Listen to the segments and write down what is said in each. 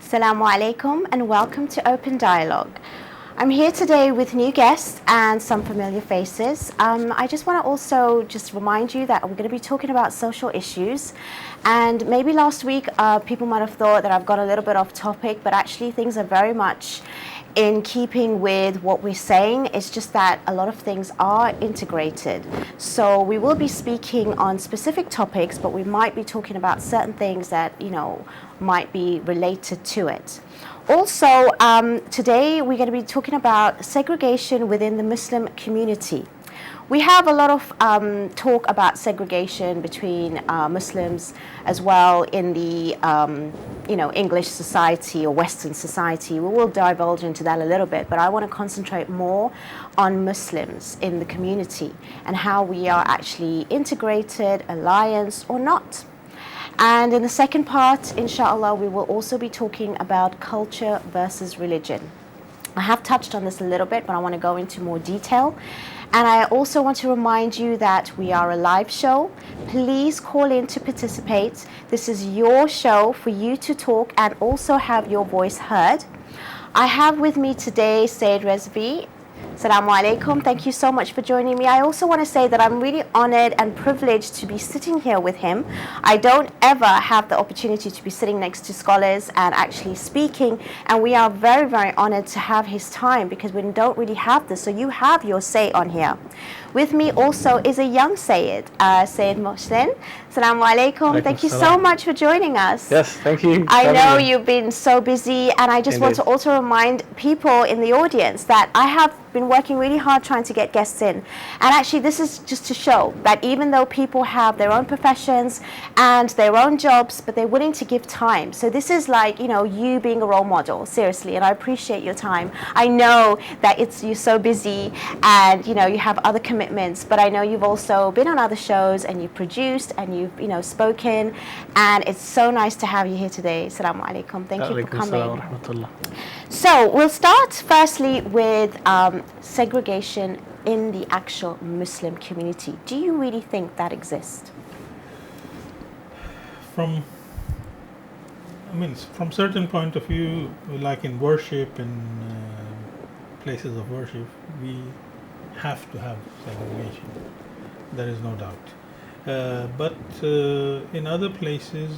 Assalamu alaikum and welcome to Open Dialogue. I'm here today with new guests and some familiar faces. I just want to also just remind you that we're going to be talking about social issues, and maybe last week people might have thought that I've got a little bit off topic, but actually things are very much in keeping with what we're saying. It's just that a lot of things are integrated. So we will be speaking on specific topics, but we might be talking about certain things that, might be related to it. Also, today we're going to be talking about segregation within the Muslim community. We have a lot of talk about segregation between Muslims as well in the English society or Western society. We will divulge into that a little bit, but I want to concentrate more on Muslims in the community and how we are actually integrated, alliance or not. And in the second part, inshallah, we will also be talking about culture versus religion. I have touched on this a little bit, but I want to go into more detail. And I also want to remind you that we are a live show. Please call in to participate. This is your show for you to talk and also have your voice heard. I have with me today Syed Razavi. Assalamu alaikum. Thank you so much for joining me. I also want to say that I'm really honored and privileged to be sitting here with him. I don't ever have the opportunity to be sitting next to scholars and actually speaking, and we are very, very honored to have his time because we don't really have this, so you have your say on here. With me also is a young Syed, Syed Mohsin. Assalamu alaikum. Thank you so much for joining us. Yes, thank you. I know you've been so busy, and I just want to also remind people in the audience that I have been working really hard trying to get guests in. And actually this is just to show that even though people have their own professions and their own jobs, but they're willing to give time. So this is like, you being a role model, seriously, and I appreciate your time. I know that you're so busy and, you have other commitments, but I know you've also been on other shows and you've produced and you've, spoken, and it's so nice to have you here today. Assalamu alaikum. Thank you for coming. So we'll start firstly with segregation in the actual Muslim community. Do you really think that exists? From certain point of view, like in worship and places of worship, we have to have segregation. There is no doubt. But in other places,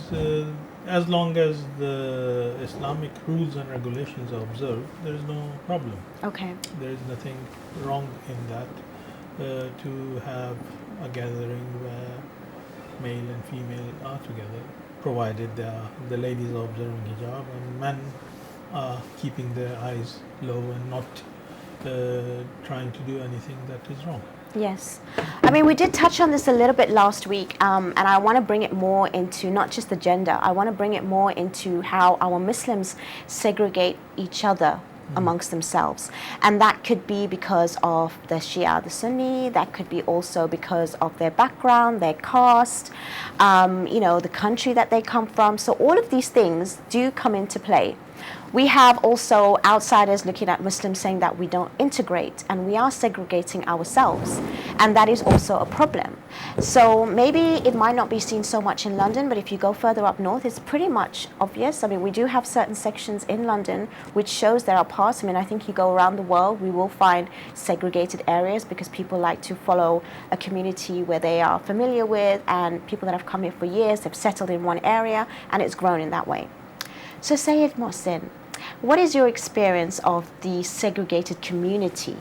as long as the Islamic rules and regulations are observed, there is no problem. Okay. There is nothing wrong in that to have a gathering where male and female are together, provided the ladies are observing hijab and men are keeping their eyes low and not trying to do anything that is wrong. Yes. We did touch on this a little bit last week, and I want to bring it more into not just the gender. I want to bring it more into how our Muslims segregate each other amongst themselves. And that could be because of the Shia, the Sunni. That could be also because of their background, their caste, the country that they come from. So all of these things do come into play. We have also outsiders looking at Muslims saying that we don't integrate and we are segregating ourselves, and that is also a problem. So maybe it might not be seen so much in London, but if you go further up north, it's pretty much obvious. We do have certain sections in London which shows there are parts. I think you go around the world, we will find segregated areas because people like to follow a community where they are familiar with, and people that have come here for years have settled in one area and it's grown in that way. So Syed Mohsin, what is your experience of the segregated community,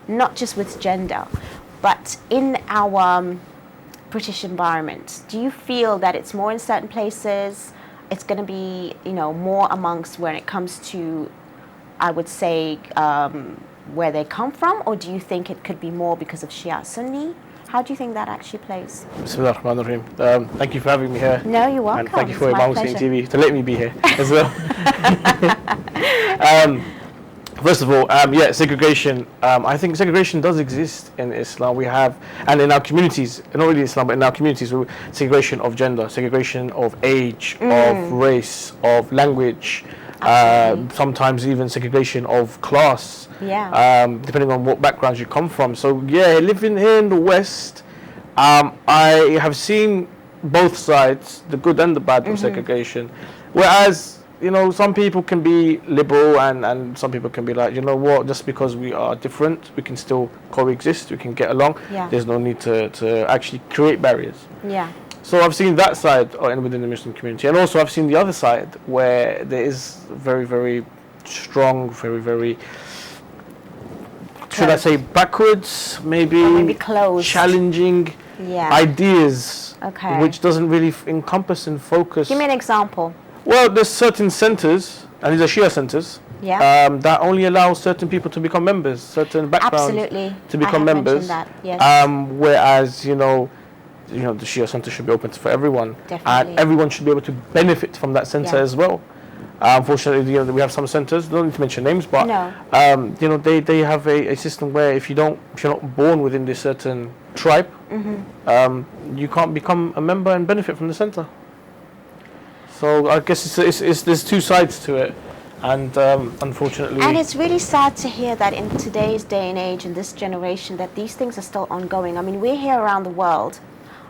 not just with gender, but in our British environment? Do you feel that it's more in certain places, it's going to be, more amongst when it comes to, I would say, where they come from, or do you think it could be more because of Shia Sunni? How do you think that actually plays? Bismillah ar-Rahman ar-Rahim. Thank you for having me here. No, you're welcome. And thank you for Mahomed TV to let me be here as well. First of all, segregation. I think segregation does exist in Islam. We have, and in our communities, not really Islam, but in our communities, segregation of gender, segregation of age, of race, of language, sometimes even segregation of class. Yeah. Depending on what backgrounds you come from. So living here in the West, I have seen both sides, the good and the bad of segregation. Whereas you know, some people can be liberal and some people can be like, you know what, just because we are different, we can still coexist, we can get along. Yeah. There's no need to actually create barriers. Yeah. So I've seen that side within the Muslim community, and also I've seen the other side where there is very, very strong, very, very, should I say backwards, maybe, or maybe closed, challenging ideas, which doesn't really encompass and focus. Give me an example. Well, there's certain centers, and these are Shia centers, that only allow certain people to become members, certain backgrounds to become members. That, yes. Whereas, you know, the Shia center should be open for everyone, Definitely. and everyone should be able to benefit from that center as well. Unfortunately, you know, we have some centers. Don't need to mention names, but you know, they have a system where if you're not born within this certain tribe, you can't become a member and benefit from the center. So I guess it's there's two sides to it, and unfortunately. And it's really sad to hear that in today's day and age, in this generation, that these things are still ongoing. I mean, we're here around the world.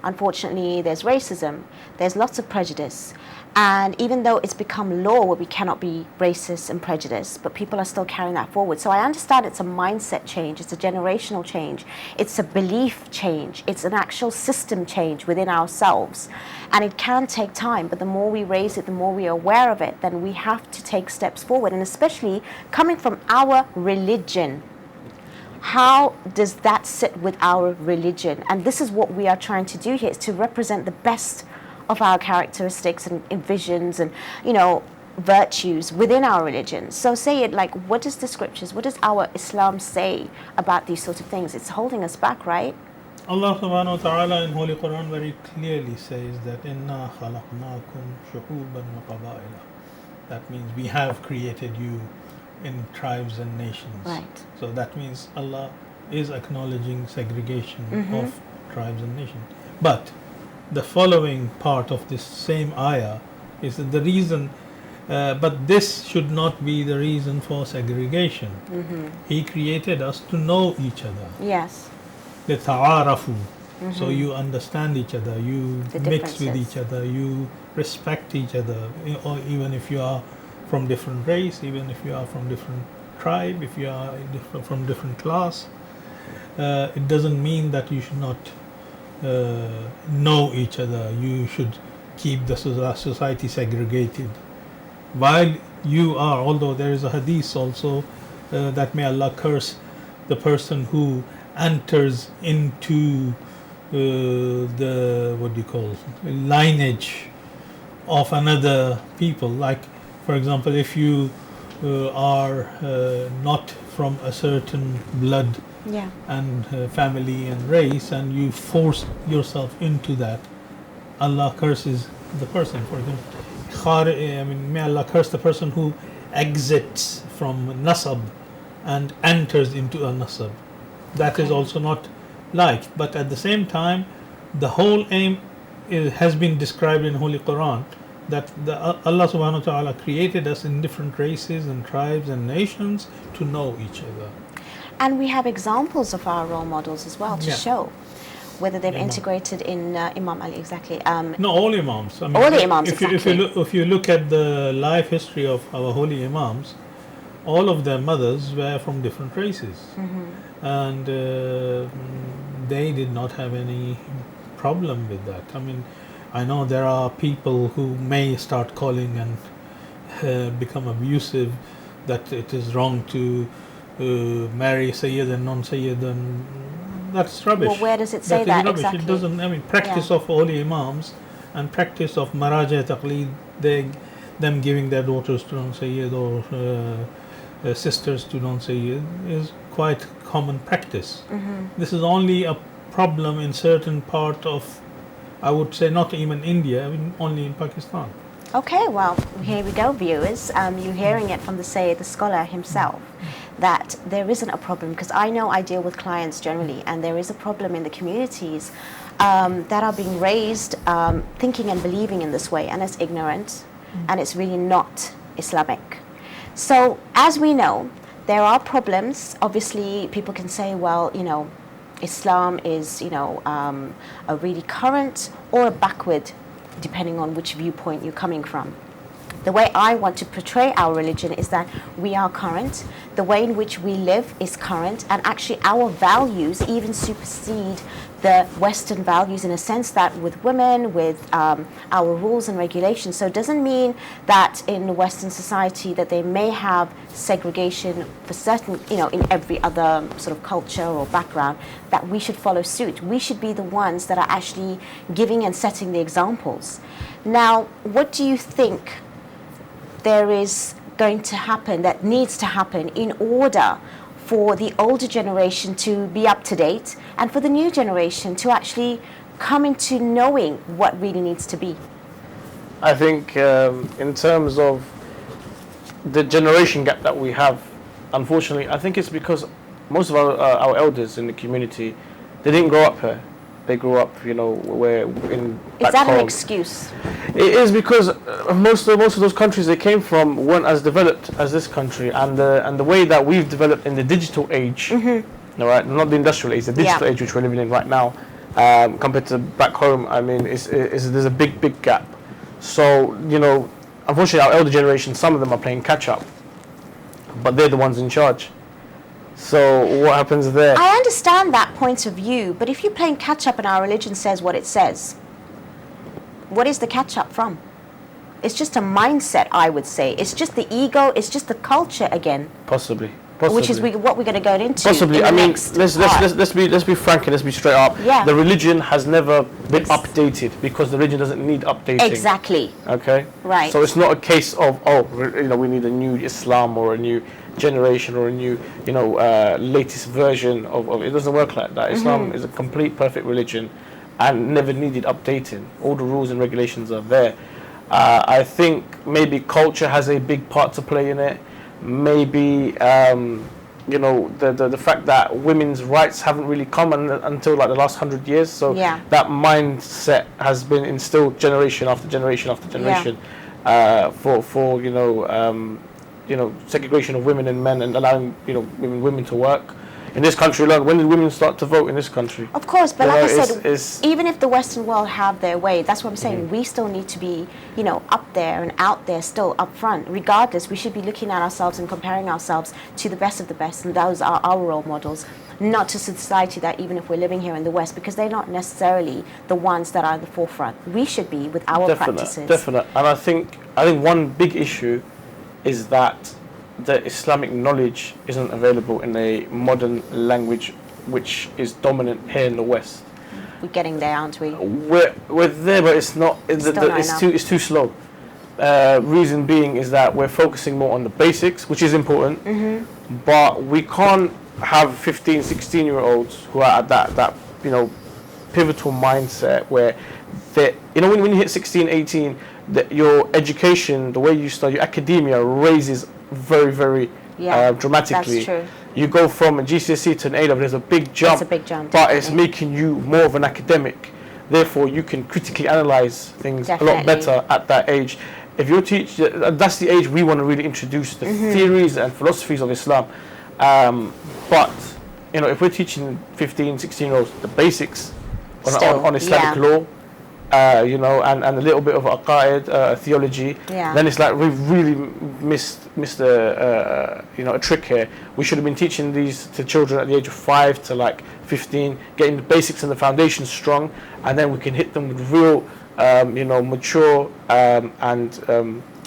Unfortunately, there's racism, there's lots of prejudice. And even though it's become law where we cannot be racist and prejudiced, but people are still carrying that forward. So I understand it's a mindset change, it's a generational change, it's a belief change, it's an actual system change within ourselves. And it can take time, but the more we raise it, the more we are aware of it, then we have to take steps forward. And especially coming from our religion, how does that sit with our religion? And this is what we are trying to do here, is to represent the best of our characteristics and visions and, you know, virtues within our religion. So say it like, what does the scriptures, what does our Islam say about these sort of things? It's holding us back, right? Allah subhanahu wa ta'ala in Holy Quran very clearly says that Inna khalaqnakum shu'uban wa qabaila. That means we have created you in tribes and nations. Right. So that means Allah is acknowledging segregation of tribes and nations. But the following part of this same ayah is that the reason, but this should not be the reason for segregation. He created us to know each other. Yes. لِتَعَارَفُوا. So you understand each other, you mix with each other, you respect each other, or even if you are from different race, even if you are from different tribe, if you are from different class, it doesn't mean that you should not know each other. You should keep the society segregated. While you are, although there is a hadith also that may Allah curse the person who enters into the lineage of another people. Like, for example, if you are not from a certain blood and family and race, and you force yourself into that, Allah curses the person. For example, may Allah curse the person who exits from nasab and enters into a nasab. That is also not liked. But at the same time, the whole aim has been described in Holy Quran, that Allah subhanahu wa ta'ala created us in different races and tribes and nations to know each other. And we have examples of our role models as well to show whether they've integrated in Imam Ali. Exactly. No, all Imams. All the Imams, if you look at the life history of our holy Imams, all of their mothers were from different races. And they did not have any problem with that. I mean, I know there are people who may start calling and become abusive, that it is wrong to marry Syed and non-Syed, and that's rubbish. Well, where does it say that exactly? It doesn't. I mean, practice of holy Imams and practice of Maraja Taqleed, them giving their daughters to non-Syed or sisters to non-Syed is quite common practice. This is only a problem in certain part of, I would say, not even India, I mean, only in Pakistan. Okay, well, here we go, viewers. You're hearing it from the Syed, the scholar himself, that there isn't a problem, because I know I deal with clients generally, and there is a problem in the communities that are being raised thinking and believing in this way, and it's ignorant, and it's really not Islamic. So, as we know, there are problems. Obviously, people can say, well, you know, Islam is, you know, a really current or a backward, depending on which viewpoint you're coming from. The way I want to portray our religion is that we are current, the way in which we live is current, and actually our values even supersede the Western values in a sense that with women, with our rules and regulations. So it doesn't mean that in Western society that they may have segregation for certain, in every other sort of culture or background, that we should follow suit. We should be the ones that are actually giving and setting the examples. Now, what do you think there is going to happen, that needs to happen in order for the older generation to be up to date and for the new generation to actually come into knowing what really needs to be? I think in terms of the generation gap that we have, unfortunately, I think it's because most of our elders in the community, they didn't grow up here. They grew up, where in back Is that home. an excuse? It is because most of those countries they came from weren't as developed as this country, and the way that we've developed in the digital age, all right, not the industrial age, the digital age which we're living in right now, compared to back home. I mean, there's a big gap. So unfortunately, our elder generation, some of them are playing catch up, but they're the ones in charge. So what happens there? I understand that point of view, but if you're playing catch up and our religion says what it says, what is the catch up from? It's just a mindset, I would say. It's just the ego. It's just the culture again. Possibly. Which is what we're going to go into. Possibly. I mean, let's be frank and let's be straight up. Yeah. The religion has never been updated because the religion doesn't need updating. Exactly. Okay. Right. So it's not a case of we need a new Islam or a new generation or a new latest version of. It doesn't work like that. Islam is a complete perfect religion, and never needed updating. All the rules and regulations are there. I think maybe culture has a big part to play in it. Maybe the fact that women's rights haven't really come until like the last 100 years. So that mindset has been instilled generation after generation after generation for segregation of women and men and allowing women to work. In this country alone, when did women start to vote in this country? Of course, but like I said, even if the Western world have their way, that's what I'm saying. We still need to be, up there and out there, still up front. Regardless, we should be looking at ourselves and comparing ourselves to the best of the best, and those are our role models, not to society that even if we're living here in the West, because they're not necessarily the ones that are at the forefront. We should be with our practices. Definite. And I think one big issue is that the Islamic knowledge isn't available in a modern language which is dominant here in the West. We're getting there, aren't we? We're there, but it's not. It's too slow. Reason being is that we're focusing more on the basics, which is important, but we can't have 15, 16-year-olds who are at that pivotal mindset where they, when you hit 16, 18, your education, the way you study, your academia raises very, very dramatically. That's true. You go from a GCSE to an A-level, there's a big jump. It's a big jump, but it's making you more of an academic. Therefore, you can critically analyze things a lot better at that age. If you're that's the age we want to really introduce the theories and philosophies of Islam. But if we're teaching 15, 16-year-olds the basics on Islamic law, and a little bit of aqaid, theology, then it's like we've really missed a trick here. We should have been teaching these to children at the age of 5 to like 15, getting the basics and the foundations strong, and then we can hit them with real, mature and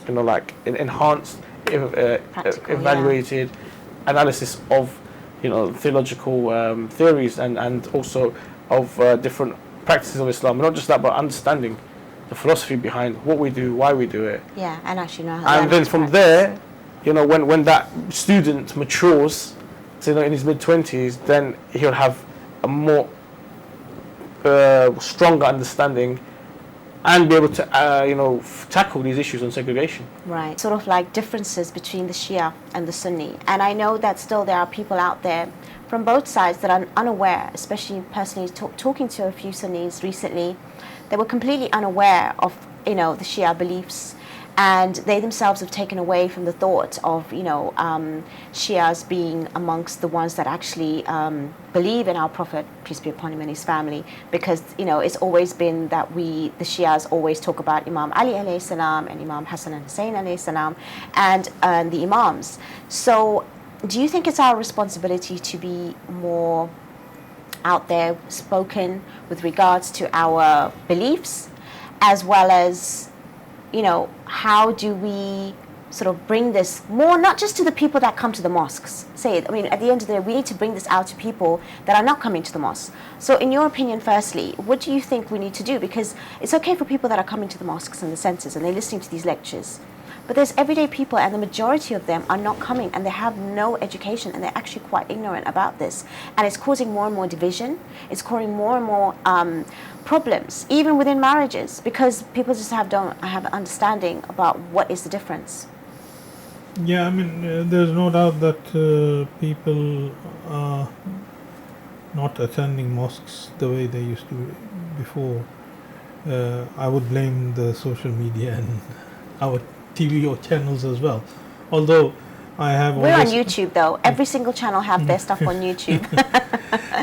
enhanced, evaluated analysis of theological theories and also of different practices of Islam. Not just that, but understanding the philosophy behind what we do, why we do it. Yeah, and actually know how. And then from there, when that student matures, in his mid-20s, then he'll have a more stronger understanding and be able to, tackle these issues on segregation. Right, sort of like differences between the Shia and the Sunni. And I know that still there are people out there from both sides that are unaware, especially personally talking to a few Sunnis recently, they were completely unaware of, the Shia beliefs and they themselves have taken away from the thought of, Shias being amongst the ones that actually believe in our Prophet, peace be upon him, and his family, because it's always been that the Shias always talk about Imam Ali alayhi salam and Imam Hassan and Hussein alayhi salam and the Imams. So do you think it's our responsibility to be more out there spoken with regards to our beliefs, as well as how do we sort of bring this more, not just to the people that come to the mosques? At the end of the day, we need to bring this out to people that are not coming to the mosque. So in your opinion, firstly, what do you think we need to do? Because it's okay for people that are coming to the mosques and the centers and they're listening to these lectures, but there's everyday people, and the majority of them are not coming, and they have no education, and they're actually quite ignorant about this, and it's causing more and more division. It's causing more and more problems, even within marriages, because people just don't have an understanding about what is the difference. Yeah, there's no doubt that people are not attending mosques the way they used to before. I would blame the social media and our TV or channels as well. Although we're on YouTube though. Every single channel have their stuff on YouTube.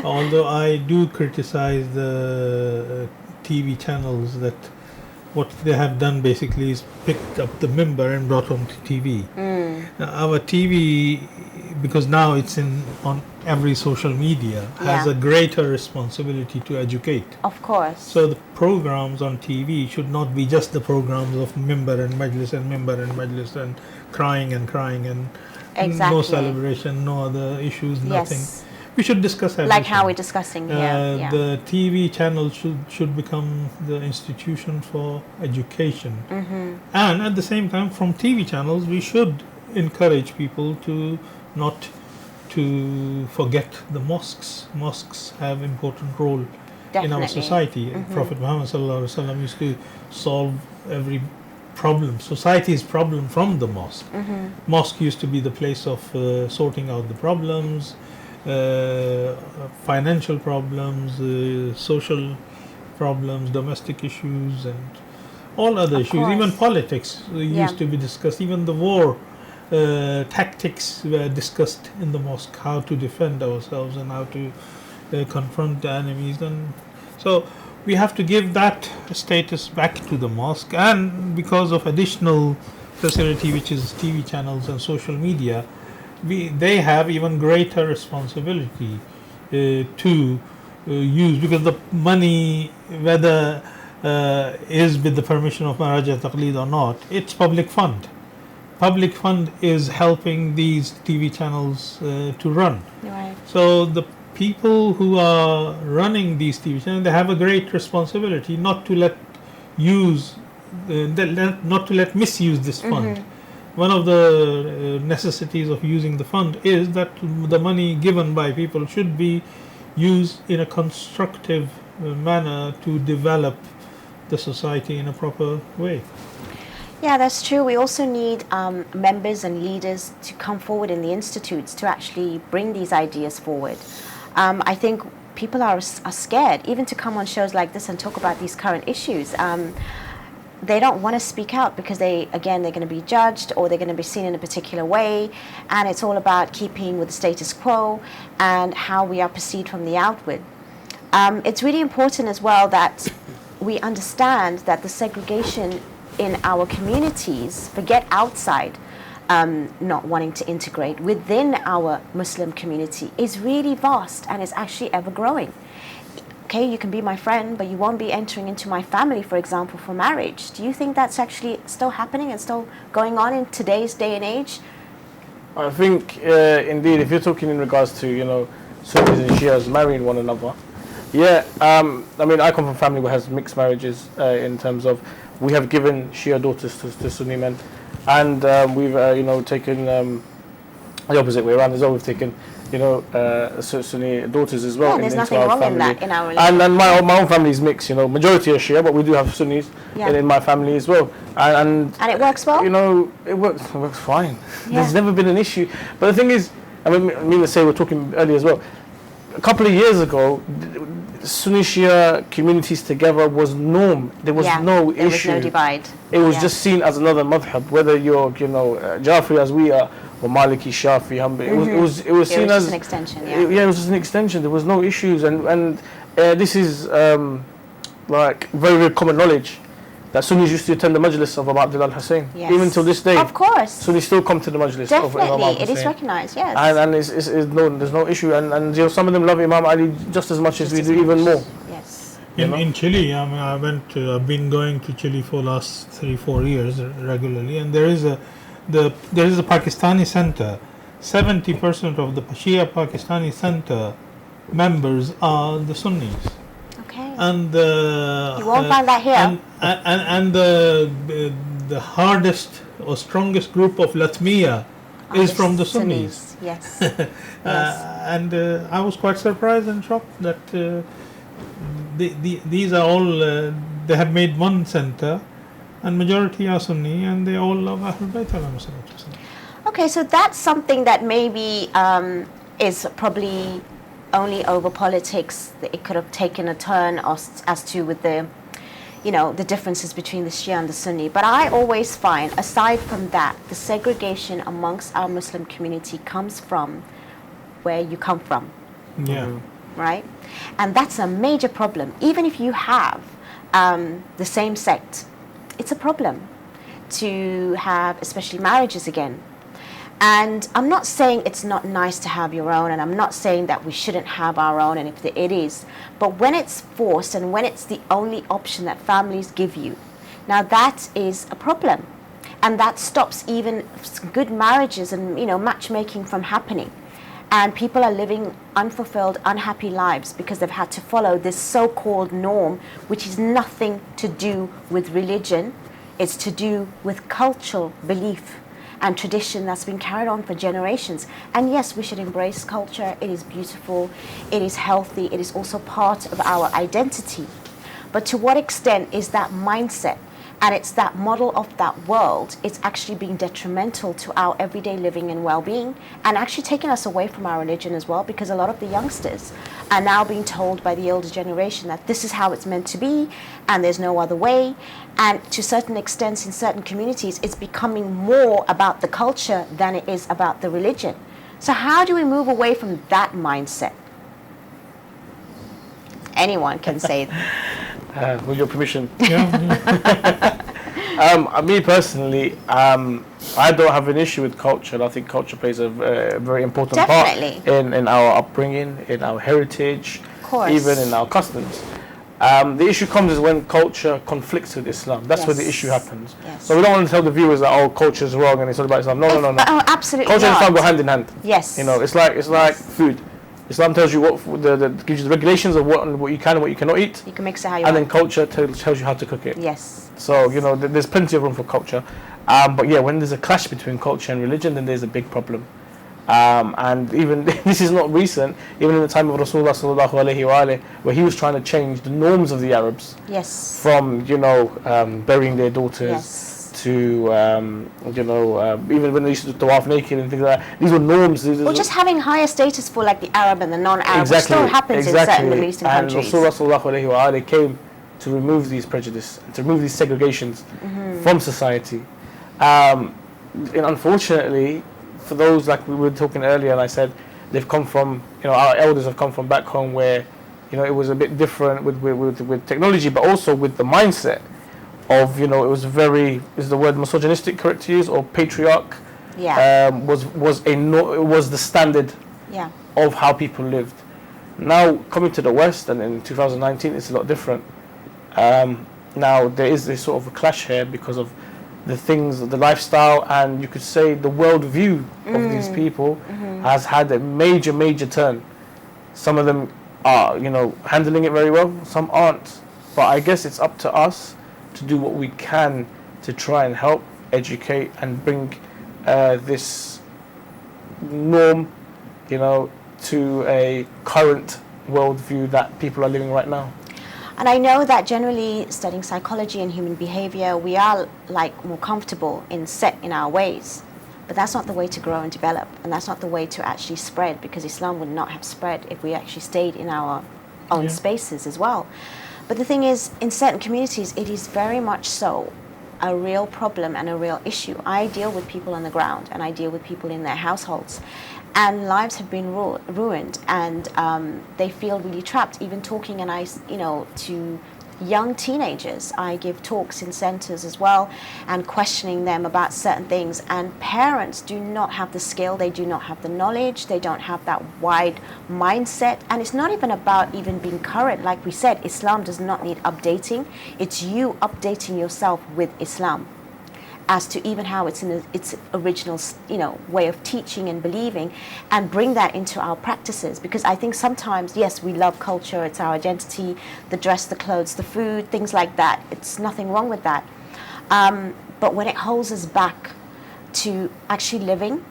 Although I do criticize the TV channels that what they have done basically is picked up the mimbar and brought on to TV. Now, our TV, because now it's on every social media, has a greater responsibility to educate. Of course. So the programs on TV should not be just the programs of mimbar and majlis and mimbar and majlis and crying and exactly. No celebration, no other issues, nothing. Yes. We should discuss everything. Like how we're discussing here. The TV channel should become the institution for education. And at the same time, from TV channels, we should encourage people to not to forget the mosques. Mosques have important role in our society. Prophet Muhammad sallallahu alaihi wasallam used to solve every problem, society's problem, from the mosque. Mosque used to be the place of sorting out the problems, financial problems, social problems, domestic issues, and all other issues. Even politics used to be discussed. Even the war tactics were discussed in the mosque, how to defend ourselves and how to confront the enemies. And so we have to give that status back to the mosque. And because of additional facility, which is TV channels and social media, they have even greater responsibility to use, because the money, whether is with the permission of Maraja Taqleed or not, it's public fund. Public fund is helping these TV channels to run. Right. So the people who are running these TV channels, they have a great responsibility not to let misuse this fund. One of the necessities of using the fund is that the money given by people should be used in a constructive manner to develop the society in a proper way. Yeah, that's true. We also need members and leaders to come forward in the institutes to actually bring these ideas forward. I think people are scared even to come on shows like this and talk about these current issues. They don't want to speak out because they're going to be judged, or they're going to be seen in a particular way, and it's all about keeping with the status quo and how we are perceived from the outward. It's really important as well that we understand that the segregation in our communities, forget outside, not wanting to integrate, within our Muslim community is really vast, and it's actually ever growing. Okay, you can be my friend, but you won't be entering into my family, for example, for marriage. Do you think that's actually still happening and still going on in today's day and age? I think, indeed, if you're talking in regards to, Sunnis and Shias marrying one another, I come from a family that has mixed marriages in terms of we have given Shia daughters to Sunni men, and we've, taken the opposite way around as well. We've taken Sunni daughters as well. Yeah, there's nothing wrong in that in our religion. And my own family is mixed. Majority are Shia, but we do have Sunnis in my family as well. And it works well. It works fine. Yeah. There's never been an issue. But the thing is, let's say we're talking earlier as well. A couple of years ago, Sunni Shia communities together was norm. There was no there issue. was no divide. It was just seen as another madhab, whether you're, Jafri as we are, or Maliki, Shafi, Hanbali. It was seen as an extension. it was just an extension. There was no issues, and this is like very, very common knowledge that Sunnis used to attend the majlis of Abu Abdullah al-Hussein. Yes. Even till this day. Of course. Sunnis still come to the majlis of Imam Definitely, al-Hussein. it is recognized, yes. And there's no issue. And some of them love Imam Ali just as much as we do, even more. Yes. In Chile, I've been going to Chile for last 3-4 years regularly, and there is a Pakistani center. 70% of the Shia Pakistani center members are the Sunnis. Okay. And you won't find that here. And the hardest or strongest group of Latmiya is from the Sunnis. Yes. Yes. And I was quite surprised and shocked that these are all they have made one center, and majority are Sunni, and they all love Ahlebait Tv. Okay, so that's something that maybe is probably only over politics. It could have taken a turn as to with the the differences between the Shia and the Sunni. But I always find, aside from that, the segregation amongst our Muslim community comes from where you come from. Yeah. Right? And that's a major problem. Even if you have the same sect, it's a problem to have, especially marriages again. And I'm not saying it's not nice to have your own, and I'm not saying that we shouldn't have our own, and if it is. But when it's forced and when it's the only option that families give you, now that is a problem. And that stops even good marriages and, matchmaking from happening. And people are living unfulfilled, unhappy lives because they've had to follow this so-called norm, which is nothing to do with religion. It's to do with cultural belief and tradition that's been carried on for generations. And yes, we should embrace culture. It is beautiful, it is healthy, it is also part of our identity. But to what extent is that mindset and it's that model of that world, it's actually being detrimental to our everyday living and well-being, and actually taking us away from our religion as well, because a lot of the youngsters are now being told by the older generation that this is how it's meant to be and there's no other way. And to certain extents in certain communities, it's becoming more about the culture than it is about the religion. So how do we move away from that mindset? Anyone can say that. With your permission. Yeah. Me personally, I don't have an issue with culture, and I think culture plays a very important Definitely. part in our upbringing, in our heritage, Of course. even in our customs. The issue comes is when culture conflicts with Islam. That's where the issue happens. Yes. So we don't want to tell the viewers that culture is wrong and it's all about Islam. No. Oh, absolutely Culture and not. Islam go hand in hand. Yes. It's like food. Islam tells you gives you the regulations of what you can and what you cannot eat, You can mix it how you and want. then culture tells you how to cook it. Yes. So there's plenty of room for culture, but yeah, when there's a clash between culture and religion, then there's a big problem. And even this is not recent. Even in the time of Rasulullah sallallahu alaihi wasallam, where he was trying to change the norms of the Arabs Yes. from burying their daughters. Yes. To even when they used to tawaf naked and things like that, these were norms. Or just having higher status for like the Arab and the non-Arab, which exactly, still happens in certain Middle Eastern and countries. Rasulullah sallallahu alaihi wasallam came to remove these prejudice, to remove these segregations from society. And unfortunately, for those like we were talking earlier, and I said they've come from, our elders have come from back home where, it was a bit different with technology, but also with the mindset of, it was very, is the word misogynistic correct to use, or patriarch? Yeah. Was the standard Yeah. of how people lived. Now coming to the West, and in 2019 it's a lot different. Now there is this sort of a clash here because of the things, the lifestyle, and you could say the worldview of these people has had a major turn. Some of them are, handling it very well, some aren't. But I guess it's up to us to do what we can to try and help educate and bring this norm, to a current worldview that people are living right now. And I know that generally studying psychology and human behavior, we are like more comfortable set in our ways. But that's not the way to grow and develop, and that's not the way to actually spread, because Islam would not have spread if we actually stayed in our own spaces as well. But the thing is, in certain communities, it is very much so a real problem and a real issue. I deal with people on the ground, and I deal with people in their households, and lives have been ruined, and they feel really trapped. Even talking, and to young teenagers, I give talks in centres as well, and questioning them about certain things. And parents do not have the skill, they do not have the knowledge, they don't have that wide mindset. And it's not even about even being current. Like we said, Islam does not need updating. It's you updating yourself with Islam as to even how it's in its original, way of teaching and believing, and bring that into our practices. Because I think sometimes, yes, we love culture, it's our identity, the dress, the clothes, the food, things like that. It's nothing wrong with that. But when it holds us back to actually living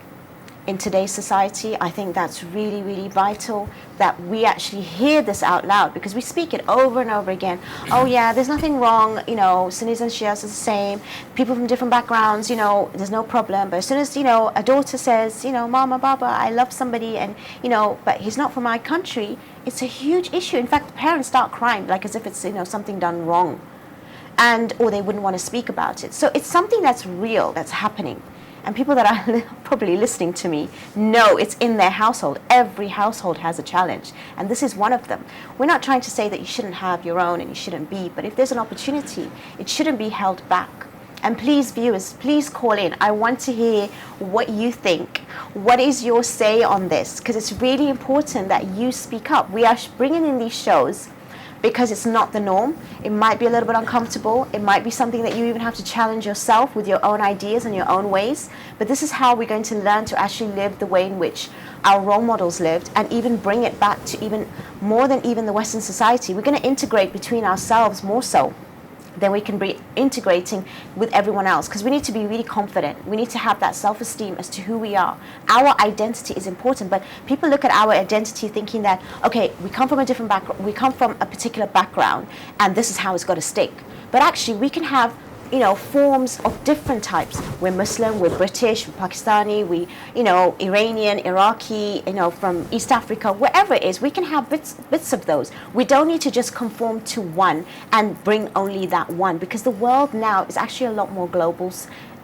in today's society, I think that's really, really vital that we actually hear this out loud, because we speak it over and over again. Oh yeah, there's nothing wrong, Sunnis and Shias are the same, people from different backgrounds, there's no problem. But as soon as, a daughter says, Mama, Baba, I love somebody, and, but he's not from my country, it's a huge issue. In fact, parents start crying, like as if it's, something done wrong, or they wouldn't want to speak about it. So it's something that's real, that's happening. And people that are probably listening to me know it's in their household. Every household has a challenge, and this is one of them. We're not trying to say that you shouldn't have your own and you shouldn't be, but if there's an opportunity, it shouldn't be held back. And please, viewers, please call in. I want to hear what you think. What is your say on this? Because it's really important that you speak up. We are bringing in these shows because it's not the norm. It might be a little bit uncomfortable. It might be something that you even have to challenge yourself with your own ideas and your own ways. But this is how we're going to learn to actually live the way in which our role models lived, and even bring it back to even more than even the Western society. We're going to integrate between ourselves more so than we can be integrating with everyone else, because we need to be really confident. We need to have that self-esteem as to who we are. Our identity is important, but people look at our identity thinking that, okay, we come from a different background, we come from a particular background, and this is how it's got to stick. But actually, we can have forms of different types. We're Muslim, we're British, we're Pakistani, we, Iranian, Iraqi, from East Africa, wherever it is, we can have bits of those. We don't need to just conform to one and bring only that one, because the world now is actually a lot more global,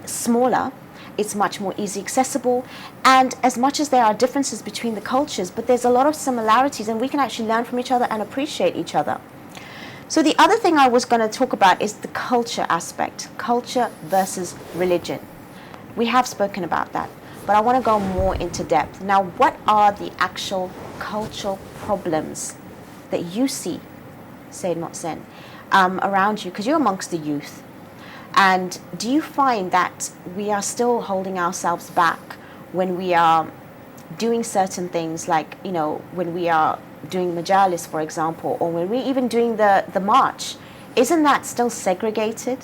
smaller. It's much more easy accessible, and as much as there are differences between the cultures, but there's a lot of similarities, and we can actually learn from each other and appreciate each other. So the other thing I was going to talk about is the culture aspect, culture versus religion. We have spoken about that, but I want to go more into depth. Now, what are the actual cultural problems that you see, Syed Mohsin, around you? Because you're amongst the youth. And do you find that we are still holding ourselves back when we are doing certain things, like, when we are doing majalis, for example, or when we're even doing the march? Isn't that still segregated?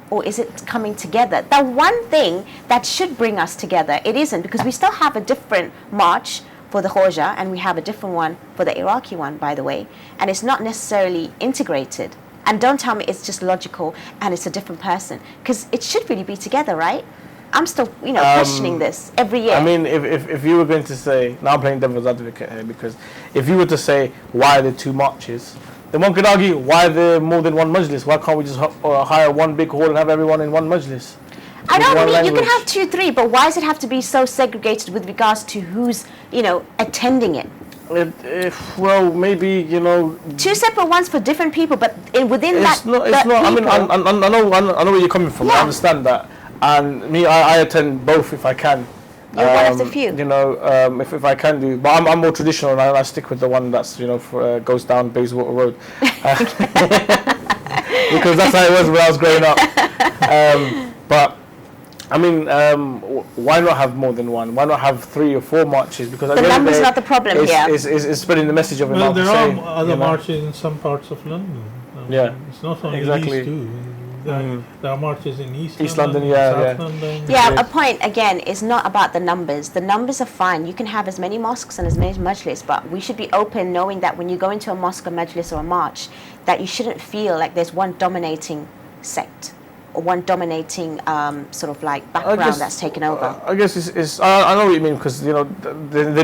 Or is it coming together? The one thing that should bring us together, it isn't, because we still have a different march for the Khoja, and we have a different one for the Iraqi one, by the way, and it's not necessarily integrated. And don't tell me it's just logical and it's a different person, because it should really be together, right? I'm still, questioning this every year. I mean, if you were going to say, now I'm playing devil's advocate here, because if you were to say, why are there two marches, then one could argue, why are there more than one majlis? Why can't we just hire one big hall and have everyone in one majlis? I don't mean you can have 2, 3, but why does it have to be so segregated with regards to who's, attending it? Well, maybe, 2 separate ones for different people, but within it's not. I mean, I know where you're coming from. Yeah. I understand that. And me, I attend both if I can. You're one of the few. If I can do, but I'm more traditional, and I stick with the one that's goes down Bayswater Road, because that's how it was when I was growing up. But I mean, why not have more than one? Why not have 3 or 4 marches? Because the number's not the problem here. It's spreading the message of Well, Imam there are Hussein, other marches in some parts of London. Yeah. It's not only Exactly. these two. There are marches in East London, South London. Yeah, a point again is not about the numbers. The numbers are fine. You can have as many mosques and as many majlis, but we should be open, knowing that when you go into a mosque, a majlis, or a march, that you shouldn't feel like there's one dominating sect or one dominating sort of like background that's taken over. I guess I know what you mean, because there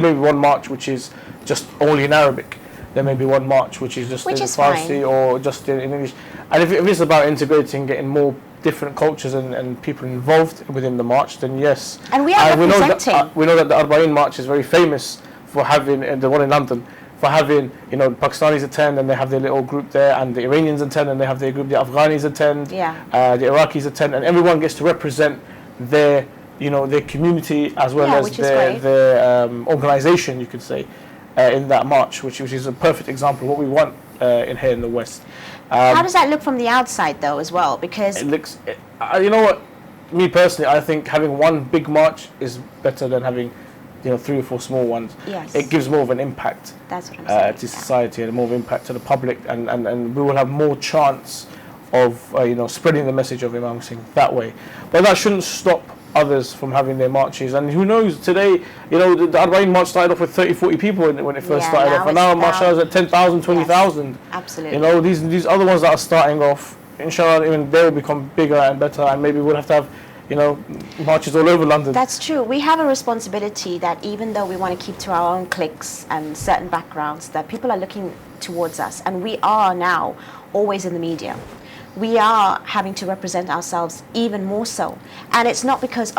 may be one march which is just only in Arabic, there may be one march which is just Which in is Farsi fine. or just in English. And if it's about integrating, getting more different cultures and people involved within the march, then yes. And we are representing. We know that the Arba'in March is very famous for having, and the one in London, for having, you know, Pakistanis attend and they have their little group there, and the Iranians attend and they have their group, the Afghanis attend, the Iraqis attend, and everyone gets to represent their, you know, their community as well as their organization, you could say, in that march, which is a perfect example of what we want in here in the West. How does that look from the outside, though, as well? Because it looks, you know what, me personally, I think having one big march is better than having, you know, 3 or 4 small ones. Yes. It gives more of an impact. That's what I'm saying. To society and more of an impact to the public, and we will have more chance of you know, spreading the message of Imam Hussein that way. But that shouldn't stop others from having their marches. And who knows, today, you know, the Arba'in March started off with 30, 40 people when it first started off, and now mashallah is at 10,000, 20,000. Yes, absolutely. You know, these other ones that are starting off, inshallah, even they will become bigger and better, and maybe we'll have to have, you know, marches all over London. That's true. We have a responsibility that even though we want to keep to our own cliques and certain backgrounds, that people are looking towards us, and we are now always in the media. We are having to represent ourselves even more so. And it's not because,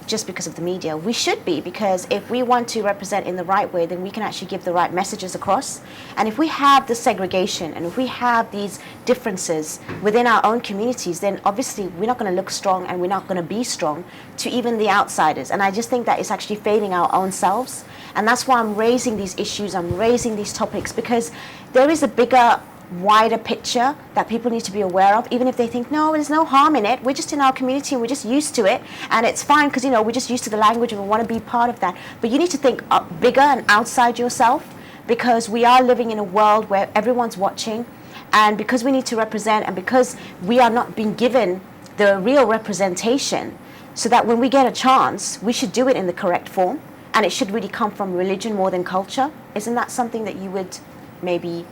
just because of the media. We should be, because if we want to represent in the right way, then we can actually give the right messages across. And if we have the segregation and if we have these differences within our own communities, then obviously we're not going to look strong and we're not going to be strong to even the outsiders. And I just think that it's actually failing our own selves. And that's why I'm raising these issues, I'm raising these topics, because there is a bigger, wider picture that people need to be aware of, even if they think, no, there's no harm in it, we're just in our community and we're just used to it and it's fine because, you know, we're just used to the language and we want to be part of that. But you need to think bigger and outside yourself, because we are living in a world where everyone's watching, and because we need to represent, and because we are not being given the real representation, so that when we get a chance, we should do it in the correct form, and it should really come from religion more than culture. Isn't that something that you would maybe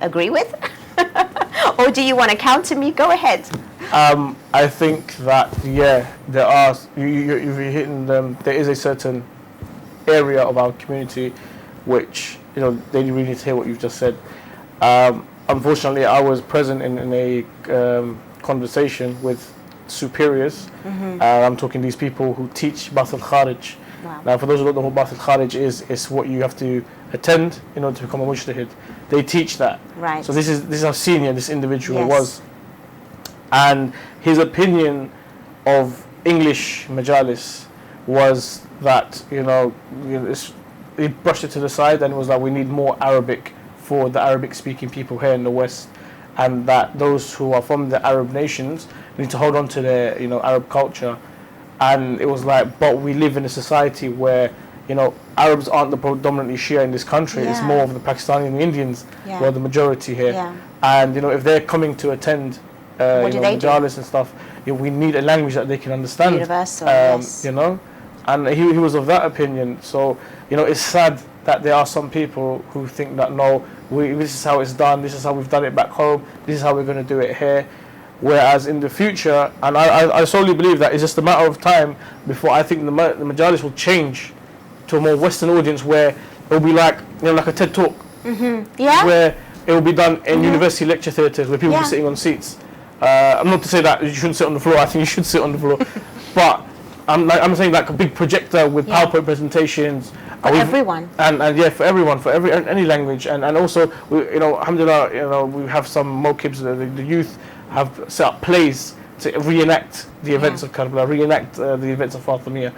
agree with? Or do you want to counter me? Go ahead. I think that, yeah, there are, you're hitting them. There is a certain area of our community which, you know, they really need to hear what you've just said. Unfortunately, I was present in a conversation with superiors. I'm talking these people who teach Ba'ath al-Kharij. Wow. Now, for those who don't know what Ba'ath al-Kharij is, it's what you have to attend in order to become a mujtahid. They teach that. Right. So this is how senior this individual Yes. was. And his opinion of English majalis was that, you know, he brushed it to the side and was like, we need more Arabic for the Arabic speaking people here in the West, and that those who are from the Arab nations need to hold on to their, you know, Arab culture. And it was like, but we live in a society where, you know, Arabs aren't the predominantly Shia in this country. It's more of the Pakistani and the Indians who are the majority here. And, you know, if they're coming to attend majalis and stuff, you know, we need a language that they can understand. Universal, yes. You know, and he was of that opinion. So, you know, it's sad that there are some people who think that, no, this is how it's done, this is how we've done it back home, this is how we're going to do it here. Whereas in the future, and I solely believe that it's just a matter of time before I think the majalis will change to a more Western audience, where it will be like, you know, like a TED Talk. Where it will be done in university lecture theatres where people will be sitting on seats. I'm not to say that you shouldn't sit on the floor. I think you should sit on the floor. But I'm saying like a big projector with PowerPoint presentations. For everyone. And yeah, for everyone, for any language. And also, you know, alhamdulillah, you know, we have some mokibs, the youth have set up plays to reenact the events of Karbala, reenact the events of Fatimiyya,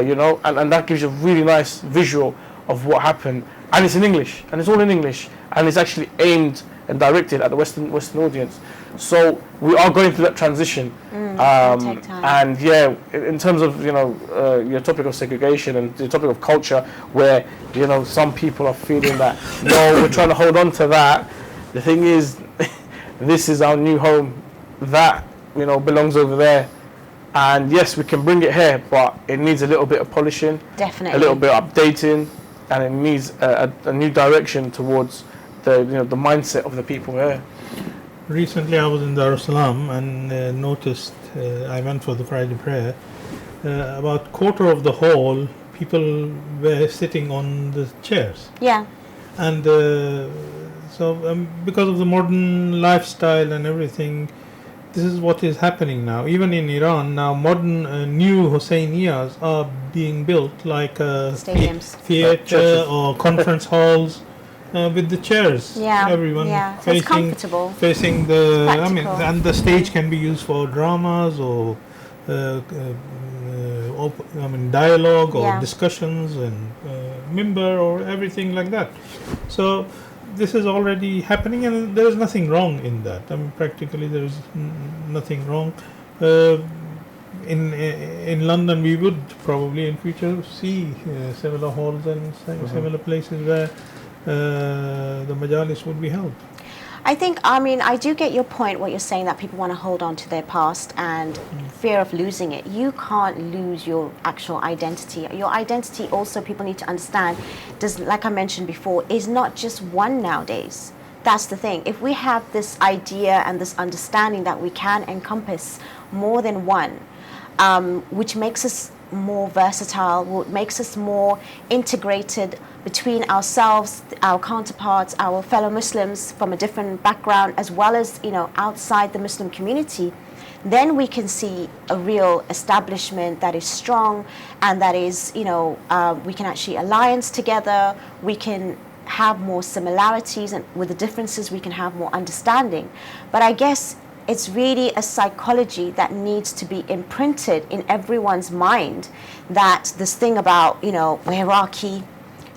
you know, and that gives you a really nice visual of what happened. And it's in English, and it's all in English, and it's actually aimed and directed at the Western audience. So we are going through that transition. Take time. And yeah, in terms of, you know, your topic of segregation and the topic of culture, where, you know, some people are feeling that, no, we're trying to hold on to that. The thing is, this is our new home. That, you know, belongs over there. And yes, we can bring it here, but it needs a little bit of polishing. Definitely. A little bit of updating, and it needs a new direction towards the, you know, the mindset of the people here. Recently, I was in Dar es Salaam and noticed, I went for the Friday prayer, about quarter of the hall, people were sitting on the chairs. Yeah. And So because of the modern lifestyle and everything, this is what is happening now. Even in Iran now, modern new Hosseinias are being built, like Stadiums. theater Churches. or conference halls with the chairs. Yeah, Everyone yeah. So it's comfortable. facing the. I mean, Practical. and the stage can be used for dramas or dialogue or Yeah. discussions and mimbar or everything like that. So this is already happening, and there is nothing wrong in that. I mean, practically there is nothing wrong. In London, we would probably in future see similar halls and similar places where the majalis would be held. I think, I mean, I do get your point, what you're saying, that people want to hold on to their past and fear of losing it. You can't lose your actual identity. Your identity also, people need to understand, does, like I mentioned before, is not just one nowadays. That's the thing. If we have this idea and this understanding that we can encompass more than one, which makes us more versatile, what makes us more integrated between ourselves, our counterparts, our fellow Muslims from a different background, as well as, you know, outside the Muslim community, then we can see a real establishment that is strong and that is, you know, we can actually alliance together, we can have more similarities, and with the differences we can have more understanding. But I guess it's really a psychology that needs to be imprinted in everyone's mind, that this thing about, you know, we're Iraqi,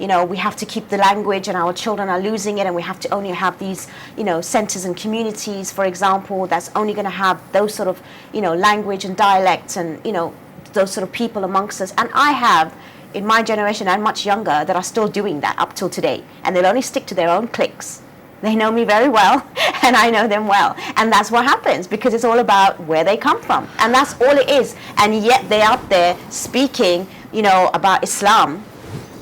you know, we have to keep the language and our children are losing it, and we have to only have these, you know, centers and communities, for example, that's only going to have those sort of, you know, language and dialects and, you know, those sort of people amongst us. And I have, in my generation and much younger, that are still doing that up till today, and they'll only stick to their own cliques. They know me very well, and I know them well. And that's what happens, because it's all about where they come from. And that's all it is. And yet they're out there speaking, you know, about Islam,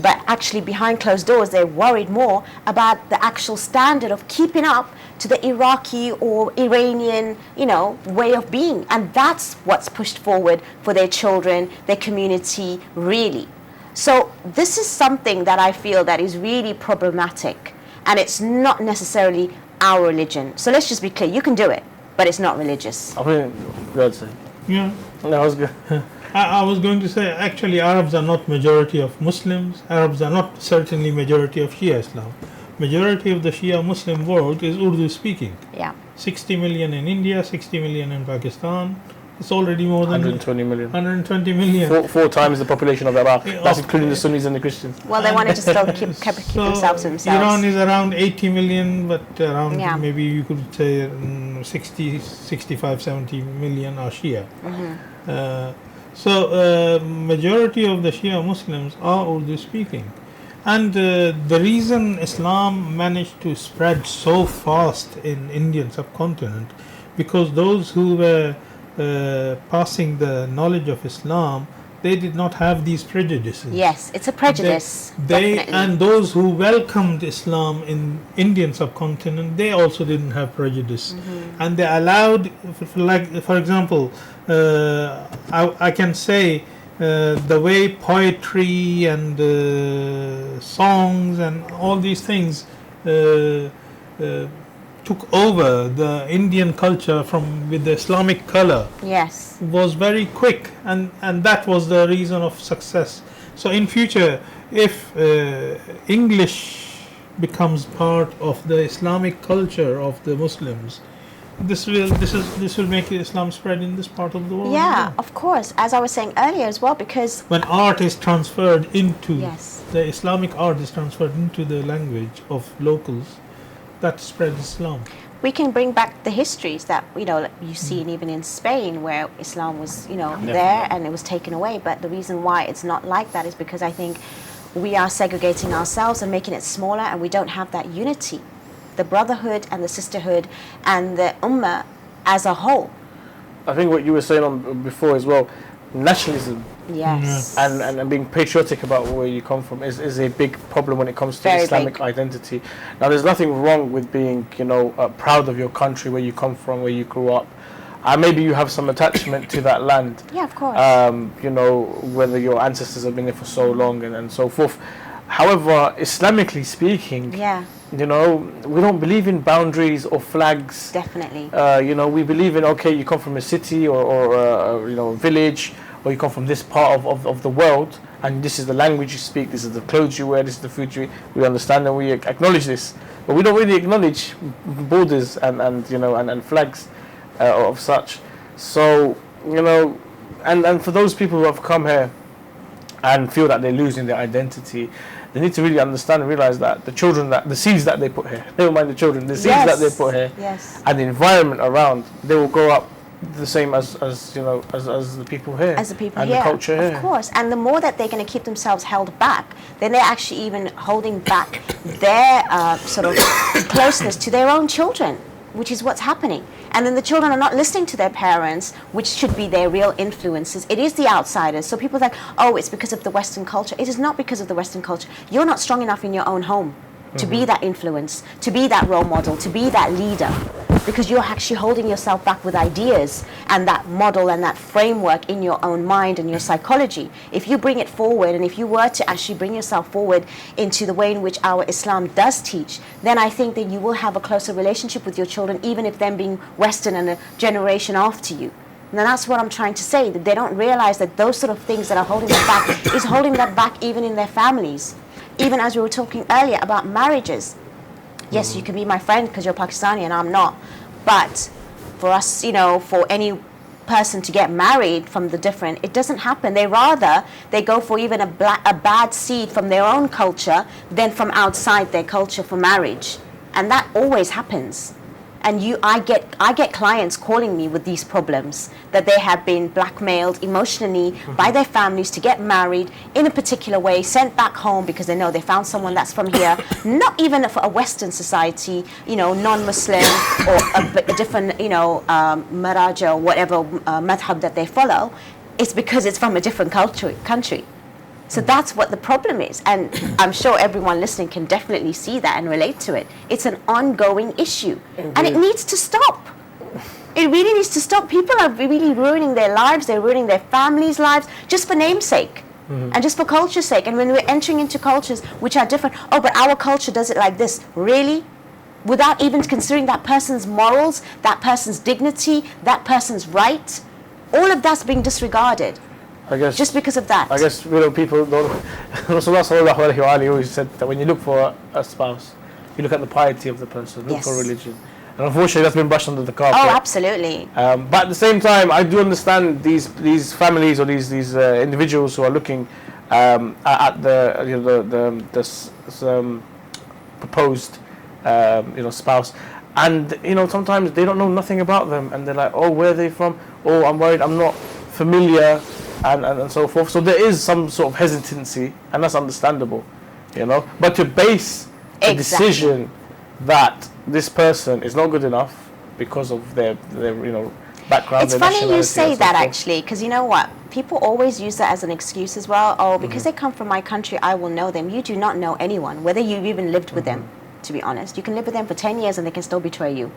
but actually behind closed doors, they're worried more about the actual standard of keeping up to the Iraqi or Iranian, you know, way of being. And that's what's pushed forward for their children, their community, really. So this is something that I feel that is really problematic. And it's not necessarily our religion. So let's just be clear, you can do it, but it's not religious. I think, go ahead, say. Yeah. No, I was good. I was going to say, actually, Arabs are not majority of Muslims. Arabs are not certainly majority of Shia Islam. Majority of the Shia Muslim world is Urdu speaking. Yeah. 60 million in India, 60 million in Pakistan. It's already more than 120 million. 120 million. Four times the population of Iraq. Yeah, That's including the Sunnis and the Christians. Well, they wanted to still keep So themselves to themselves. Iran is around 80 million, but around Yeah. maybe you could say 60, 65, 70 million are Shia. So majority of the Shia Muslims are Urdu speaking. And the reason Islam managed to spread so fast in Indian subcontinent, because those who were passing the knowledge of Islam, they did not have these prejudices. Yes, it's a prejudice. They definitely. and those who welcomed Islam in Indian subcontinent, they also didn't have prejudice, and they allowed, for example, I can say the way poetry and songs and all these things took over the Indian culture from with the Islamic color. Yes. Was very quick, and that was the reason of success. So in future, if English becomes part of the Islamic culture of the Muslims, this will make Islam spread in this part of the world. Yeah, of course. As I was saying earlier as well, because When art is transferred into Yes. the Islamic art is transferred into the language of locals, that spreads Islam. we can bring back the histories that, you know, like you've seen even in Spain, where Islam was, you know, there and it was taken away. But the reason why it's not like that is because I think we are segregating ourselves and making it smaller, and we don't have that unity, the brotherhood and the sisterhood and the ummah as a whole. I think what you were saying on before as well, nationalism Yes. and being patriotic about where you come from is a big problem when it comes to Very Islamic big. identity. Now, there's nothing wrong with being, you know, proud of your country, where you come from, where you grew up. Maybe you have some attachment to that land. Yeah, of course. You know, whether your ancestors have been there for so long and so forth. However, Islamically speaking, Yeah, you know, we don't believe in boundaries or flags. definitely. You know, we believe in, okay, you come from a city or you know, a village, or you come from this part of the world, and this is the language you speak, this is the clothes you wear, this is the food you eat. We understand and we acknowledge this, but we don't really acknowledge borders and you know, and flags of such. So, you know, and for those people who have come here and feel that they're losing their identity, they need to really understand and realize that the seeds that they put here, never mind the children, the seeds that they put here, Yes. and the environment around, they will grow up the same as you know, as the people here, As the people and here, the culture here. of course. And the more that they're going to keep themselves held back, then they're actually even holding back their sort of closeness to their own children, which is what's happening. And then the children are not listening to their parents, which should be their real influences. It is the outsiders. So people think, oh, it's because of the Western culture. It is not because of the Western culture. You're not strong enough in your own home to be that influence, to be that role model, to be that leader, because you're actually holding yourself back with ideas and that model and that framework in your own mind and your psychology. If you bring it forward, and if you were to actually bring yourself forward into the way in which our Islam does teach, then I think that you will have a closer relationship with your children, even if them being Western and a generation after you. And that's what I'm trying to say, that they don't realize that those sort of things that are holding them back is holding them back even in their families. Even as we were talking earlier about marriages. Yes, you can be my friend because you're Pakistani and I'm not. But for us, you know, for any person to get married from the different, it doesn't happen. They go for even a bad seed from their own culture than from outside their culture for marriage. And that always happens. And I get clients calling me with these problems, that they have been blackmailed emotionally by their families to get married in a particular way, sent back home because they know they found someone that's from here, not even for a Western society, you know, non-Muslim or a different, you know, Maraja or whatever madhab that they follow. It's because it's from a different country. So that's what the problem is. And I'm sure everyone listening can definitely see that and relate to it. It's an ongoing issue. Indeed. And it needs to stop. It really needs to stop. People are really ruining their lives. They're ruining their families' lives just for namesake and just for culture's sake. And when we're entering into cultures which are different, oh, but our culture does it like this. Really? Without even considering that person's morals, that person's dignity, that person's right? All of that's being disregarded. I guess, just because of that. I guess, you know, people don't. Rasulullah sallallahu alaihi wasallam always said that when you look for a spouse, you look at the piety of the person, look for religion. And unfortunately, that's been brushed under the carpet. Oh, absolutely. But at the same time, I do understand these families or these individuals who are looking at the, you know, the proposed you know, spouse, and you know, sometimes they don't know nothing about them, and they're like, oh, where are they from? Oh, I'm worried, I'm not familiar. And so forth. So there is some sort of hesitancy, and that's understandable, you know. But to base a decision that this person is not good enough because of their you know, background. It's funny you say that actually, because you know what? People always use that as an excuse as well. Oh, because they come from my country, I will know them. You do not know anyone, whether you've even lived with them. To be honest, you can live with them for 10 years and they can still betray you.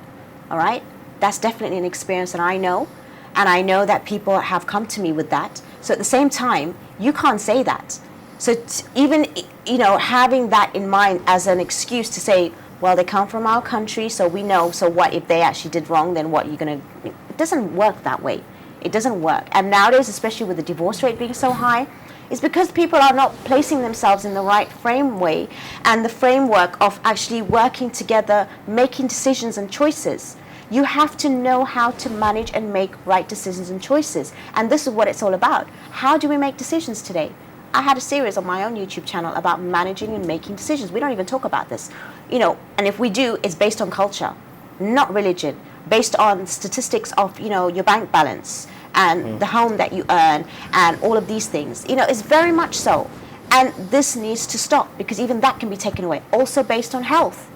All right, that's definitely an experience that I know. And I know that people have come to me with that. So at the same time, you can't say that. So even, you know, having that in mind as an excuse to say, well, they come from our country, so we know, so what if they actually did wrong, then what you're going to... It doesn't work that way. It doesn't work. And nowadays, especially with the divorce rate being so high, it's because people are not placing themselves in the right frameway and the framework of actually working together, making decisions and choices. You have to know how to manage and make right decisions and choices. And this is what it's all about. How do we make decisions today? I had a series on my own YouTube channel about managing and making decisions. We don't even talk about this. You know, and if we do, it's based on culture, not religion, based on statistics of, you know, your bank balance and the home that you earn and all of these things. You know, it's very much so. And this needs to stop because even that can be taken away. Also based on health.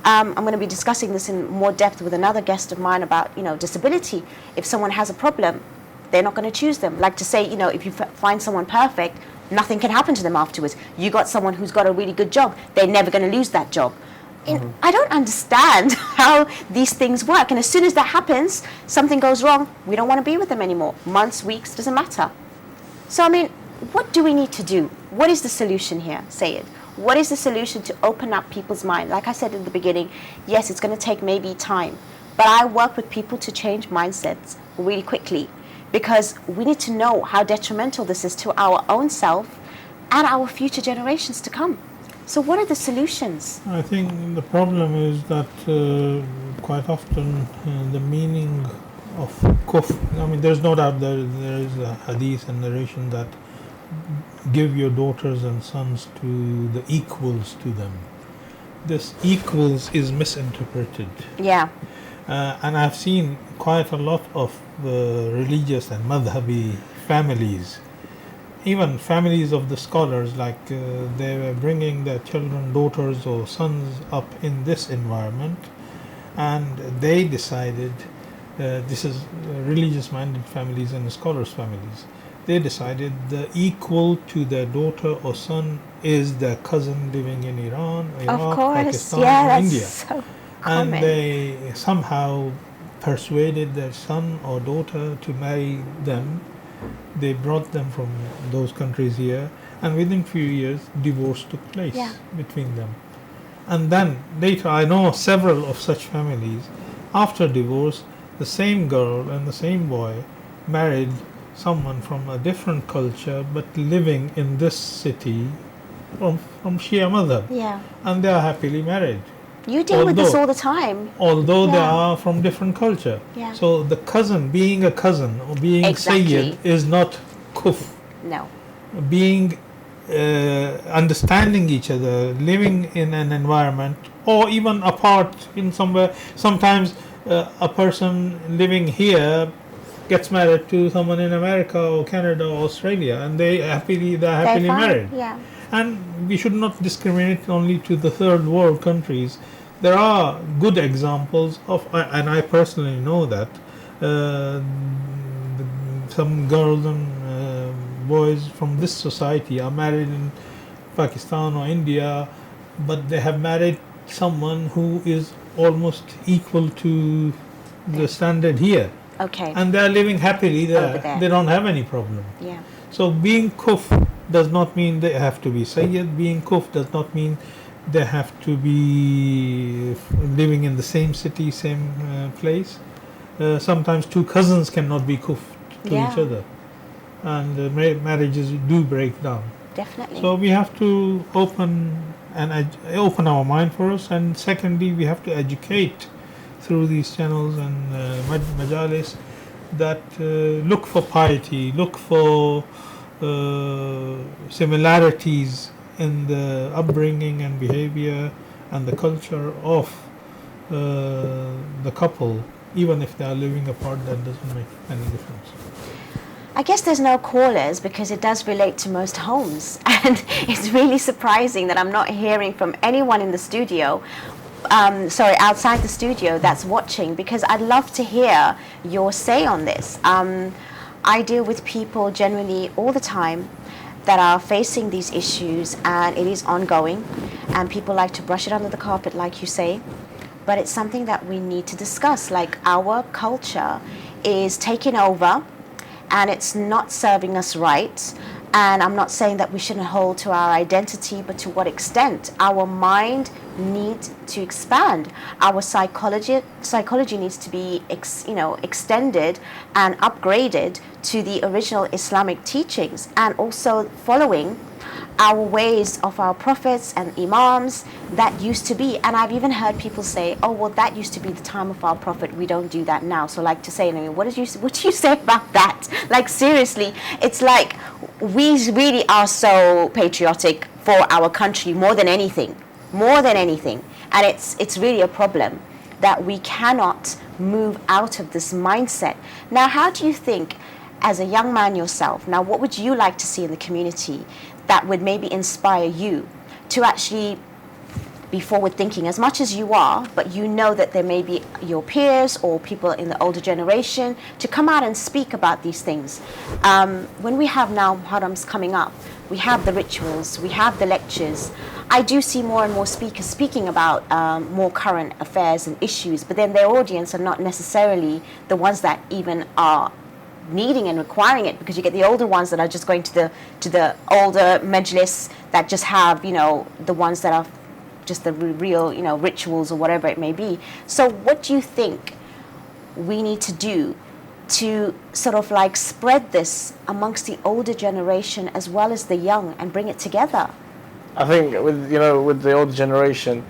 I'm going to be discussing this in more depth with another guest of mine about, you know, disability. If someone has a problem, they're not going to choose them. Like to say, you know, if you find someone perfect, nothing can happen to them afterwards. You got someone who's got a really good job, they're never going to lose that job. I don't understand how these things work. And as soon as that happens, something goes wrong, we don't want to be with them anymore. Months, weeks, doesn't matter. So, I mean, what do we need to do? What is the solution here, Syed? What is the solution to open up people's mind? Like I said in the beginning, yes, it's going to take maybe time, but I work with people to change mindsets really quickly, because we need to know how detrimental this is to our own self and our future generations to come. So what are the solutions? I think the problem is that quite often the meaning of kufr, I mean, there's no doubt there is a hadith and narration that give your daughters and sons to the equals to them. This equals is misinterpreted. Yeah. And I've seen quite a lot of religious and madhabi families, even families of the scholars, like they were bringing their children, daughters or sons up in this environment, and they decided, this is religious minded families and scholars families, they decided the equal to their daughter or son is their cousin living in Iran, Iraq, Of course, Pakistan, yeah, or that's India. so And common. they somehow persuaded their son or daughter to marry them. They brought them from those countries here, and within few years, divorce took place Yeah. between them. And then later, I know several of such families. After divorce, the same girl and the same boy married someone from a different culture, but living in this city from Shia Madhab, Yeah. and they are happily married. You deal with this Although- all the time. Although they Yeah. are from different culture. Yeah. So the cousin, being a cousin or being Exactly. Syed is not kufr. No. Being understanding each other, living in an environment, or even apart in somewhere. Sometimes a person living here gets married to someone in America or Canada or Australia, and they're happily They're fine. married. Yeah. And we should not discriminate only to the third world countries. There are good examples of, and I personally know that some girls and boys from this society are married in Pakistan or India, but they have married someone who is almost equal to the standard here, Okay. and they are living happily Over there. there. They don't have any problem. Yeah. So being kufr does not mean they have to be Sayyid. Being kufr does not mean they have to be living in the same city, same place. Sometimes two cousins cannot be kufr to Yeah. each other, and marriages do break down. Definitely. So we have to open open our mind for us, and secondly, we have to educate through these channels and majalis that look for piety, look for similarities in the upbringing and behavior and the culture of the couple, even if they are living apart. That doesn't make any difference. I guess there's no callers because it does relate to most homes, and it's really surprising that I'm not hearing from anyone in the studio, outside the studio that's watching, because I'd love to hear your say on this. I deal with people generally all the time that are facing these issues, and it is ongoing, and people like to brush it under the carpet, like you say, but it's something that we need to discuss. Like, our culture is taking over, and it's not serving us right. And I'm not saying that we shouldn't hold to our identity, but to what extent? Our mind needs to expand. Our psychology needs to be extended and upgraded to the original Islamic teachings, and also following our ways of our prophets and imams that used to be. And I've even heard people say, oh, well, that used to be the time of our prophet, we don't do that now. So, like, to say, what do you say about that? Like, seriously, it's like we really are so patriotic for our country more than anything, and it's really a problem that we cannot move out of this mindset. Now, how do you think, as a young man yourself, now what would you like to see in the community that would maybe inspire you to actually be forward thinking as much as you are, but you know that there may be your peers or people in the older generation to come out and speak about these things? When we have now Muharram's coming up, we have the rituals, we have the lectures. I do see more and more speakers speaking about more current affairs and issues, but then their audience are not necessarily the ones that even are needing and requiring it, because you get the older ones that are just going to the older majlis that just have, you know, the ones that are just the real, you know, rituals or whatever it may be. So what do you think we need to do to sort of like spread this amongst the older generation as well as the young and bring it together? I think with the older generation,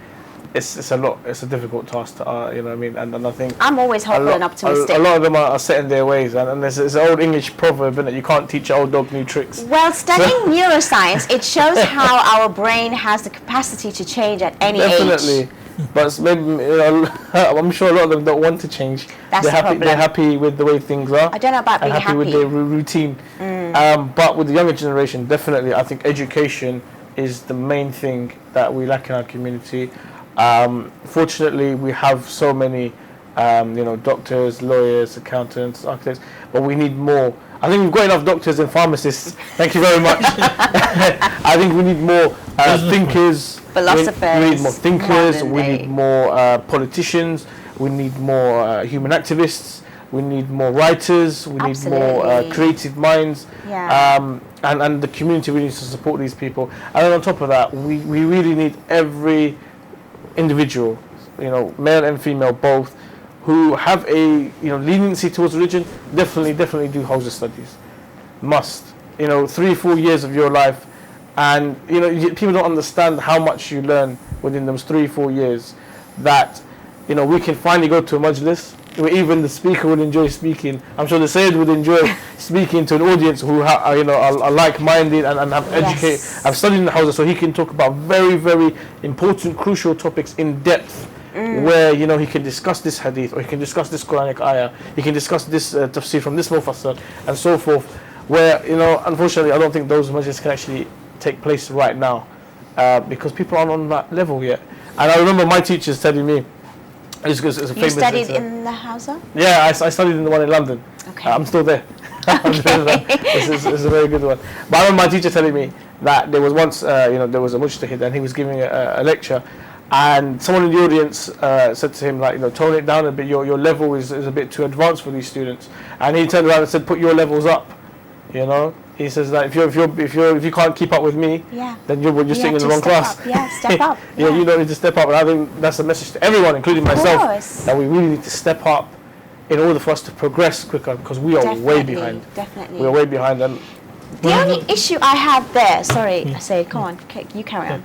it's a lot. It's a difficult task to you know what I mean. And I think I'm always hopeful and optimistic. A lot of them are set in their ways, and there's an old English proverb, isn't it? You can't teach an old dog new tricks. Well, studying neuroscience, it shows how our brain has the capacity to change at any age. Definitely. But maybe, I'm sure a lot of them don't want to change. That's the problem. They're happy with the way things are. I don't know about being happy. With their routine. But with the younger generation, definitely, I think education is the main thing that we lack in our community. Fortunately, we have so many, doctors, lawyers, accountants, architects, but we need more. I think we've got enough doctors and pharmacists. Thank you very much. I think we need more thinkers. Philosophers. We need more thinkers. We need more politicians. We need more human activists. We need more writers. We need more creative minds. Yeah. And the community really needs to support these people. And then on top of that, we really need every individual, male and female both, who have a leniency towards religion. Definitely do Hausa studies. Must. 3-4 years of your life. And people don't understand how much you learn within those 3-4 years, that we can finally go to a majlis where even the speaker will enjoy speaking. I'm sure the Syed would enjoy speaking to an audience who are like-minded and have educated, have studied in the Hausa, so he can talk about very, very important, crucial topics in depth, where he can discuss this hadith, or he can discuss this Quranic ayah, he can discuss this tafsir from this mufassir, and so forth. Where unfortunately, I don't think those majlis can actually take place right now, because people aren't on that level yet. And I remember my teachers telling me, it's a famous. You studied in the Hausa? Yeah, I studied in the one in London. Okay. I'm still there. Okay. It's a very good one. But I remember my teacher telling me that there was once, there was a mujtahid, and he was giving a lecture, and someone in the audience said to him, like, tone it down a bit. Your level is a bit too advanced for these students. And he turned around and said, put your levels up. He says that if you can't keep up with me, then you're sitting in the wrong class. Step up. You don't need to step up. And I think that's a message to everyone, including myself, that we really need to step up in order for us to progress quicker, because we are way behind. Definitely. We are way behind. And the only issue I have there, sorry, Syed, come on, you carry on.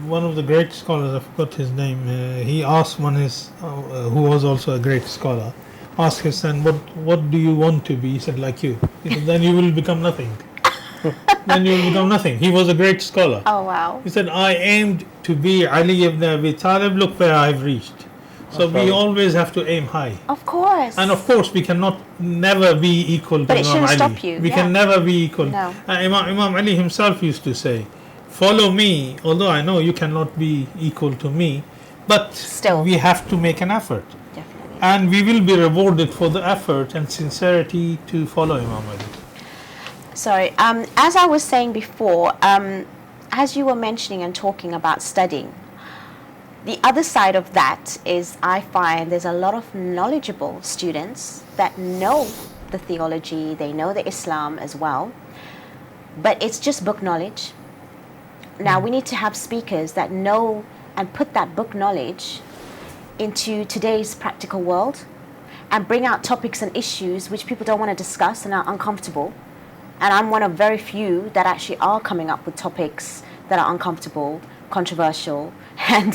One of the great scholars, I forgot his name, he asked who was also a great scholar, asked his son, what do you want to be? He said, like you. He said, then you will become nothing. Then you will become nothing. He was a great scholar. Oh, wow. He said, I aimed to be Ali ibn Abi Talib, look where I've reached. So we always have to aim high. Of course. And of course, we cannot never be equal to but Imam Ali. But it shouldn't stop you. We can never be equal. No. Imam Ali himself used to say, follow me, although I know you cannot be equal to me, but still we have to make an effort. Definitely. And we will be rewarded for the effort and sincerity to follow Imam Ali. Sorry, as I was saying before, as you were mentioning and talking about studying, the other side of that is I find there's a lot of knowledgeable students that know the theology, they know the Islam as well, but it's just book knowledge. Now we need to have speakers that know and put that book knowledge into today's practical world and bring out topics and issues which people don't want to discuss and are uncomfortable. And I'm one of very few that actually are coming up with topics that are uncomfortable, controversial, and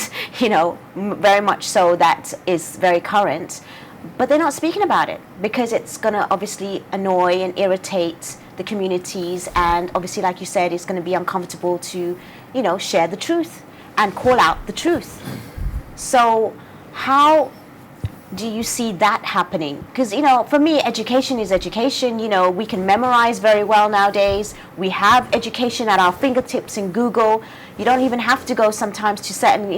very much so that is very current. But they're not speaking about it because it's going to obviously annoy and irritate the communities, and obviously, like you said, it's going to be uncomfortable to share the truth and call out the truth. So how do you see that happening? Because for me, education is education. We can memorize very well nowadays. We have education at our fingertips in Google. You don't even have to go sometimes to certain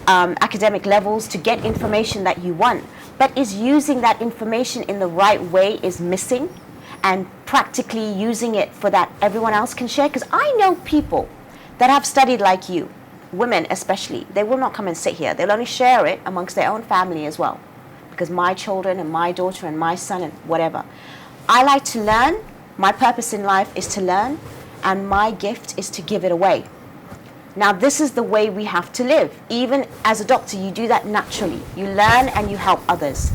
academic levels to get information that you want. But is using that information in the right way is missing, and practically using it for that everyone else can share. Because I know people that have studied like you, women especially, they will not come and sit here. They'll only share it amongst their own family as well. Because my children and my daughter and my son and whatever. I like to learn. My purpose in life is to learn, and my gift is to give it away. Now, this is the way we have to live. Even as a doctor, you do that naturally. You learn and you help others.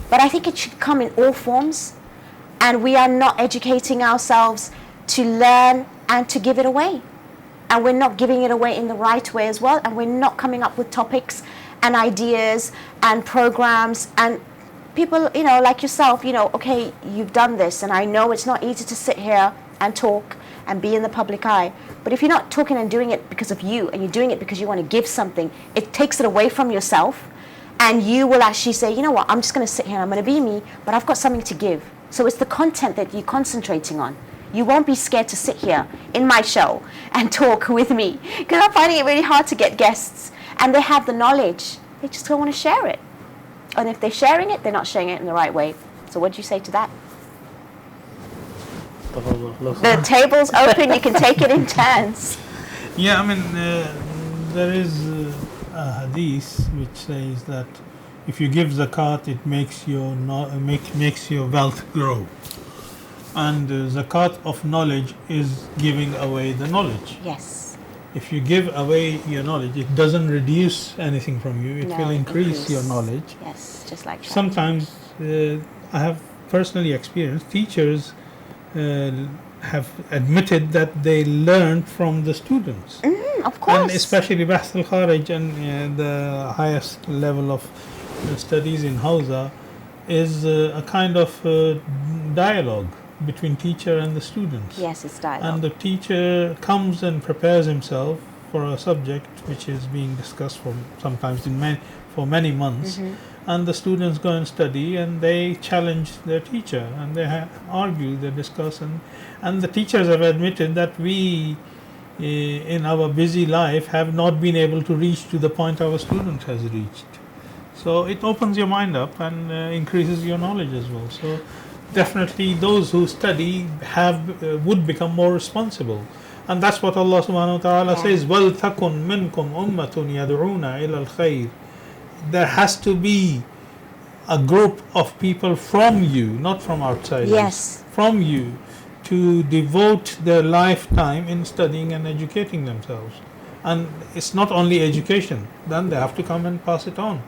But I think it should come in all forms, and we are not educating ourselves to learn and to give it away. And we're not giving it away in the right way as well, and we're not coming up with topics and ideas and programs. And people, like yourself, okay, you've done this, and I know it's not easy to sit here and talk and be in the public eye. But if you're not talking and doing it because of you, and you're doing it because you want to give something, it takes it away from yourself, and you will actually say, you know what, I'm just going to sit here, I'm going to be me, but I've got something to give. So it's the content that you're concentrating on. You won't be scared to sit here in my show and talk with me, because I'm finding it really hard to get guests, and they have the knowledge, they just don't want to share it. And if they're sharing it, they're not sharing it in the right way. So what do you say to that? The table's open, you can take it in turns. Yeah, I mean, there is a hadith which says that if you give zakat, it makes your wealth grow. And zakat of knowledge is giving away the knowledge. Yes. If you give away your knowledge, it doesn't reduce anything from you. It will increase your knowledge. Yes, just like that. Sometimes I have personally experienced teachers have admitted that they learned from the students. Of course. And especially Bahth al-Kharij and the highest level of studies in Hausa is a kind of dialogue between teacher and the students. Yes, it's dialogue. And the teacher comes and prepares himself for a subject which is being discussed for many months. And the students go and study, and they challenge their teacher, and they argue, they discuss, and the teachers have admitted that we, in our busy life, have not been able to reach to the point our student has reached. So it opens your mind up and increases your knowledge as well. So definitely those who study would become more responsible. And that's what Allah subhanahu wa ta'ala says, وَلْتَكُنْ مِنْكُمْ أُمَّةٌ يَدْعُونَ إِلَى الْخَيْرِ. There has to be a group of people from you, not from outside. Yes. From you, to devote their lifetime in studying and educating themselves. And it's not only education, then they have to come and pass it on.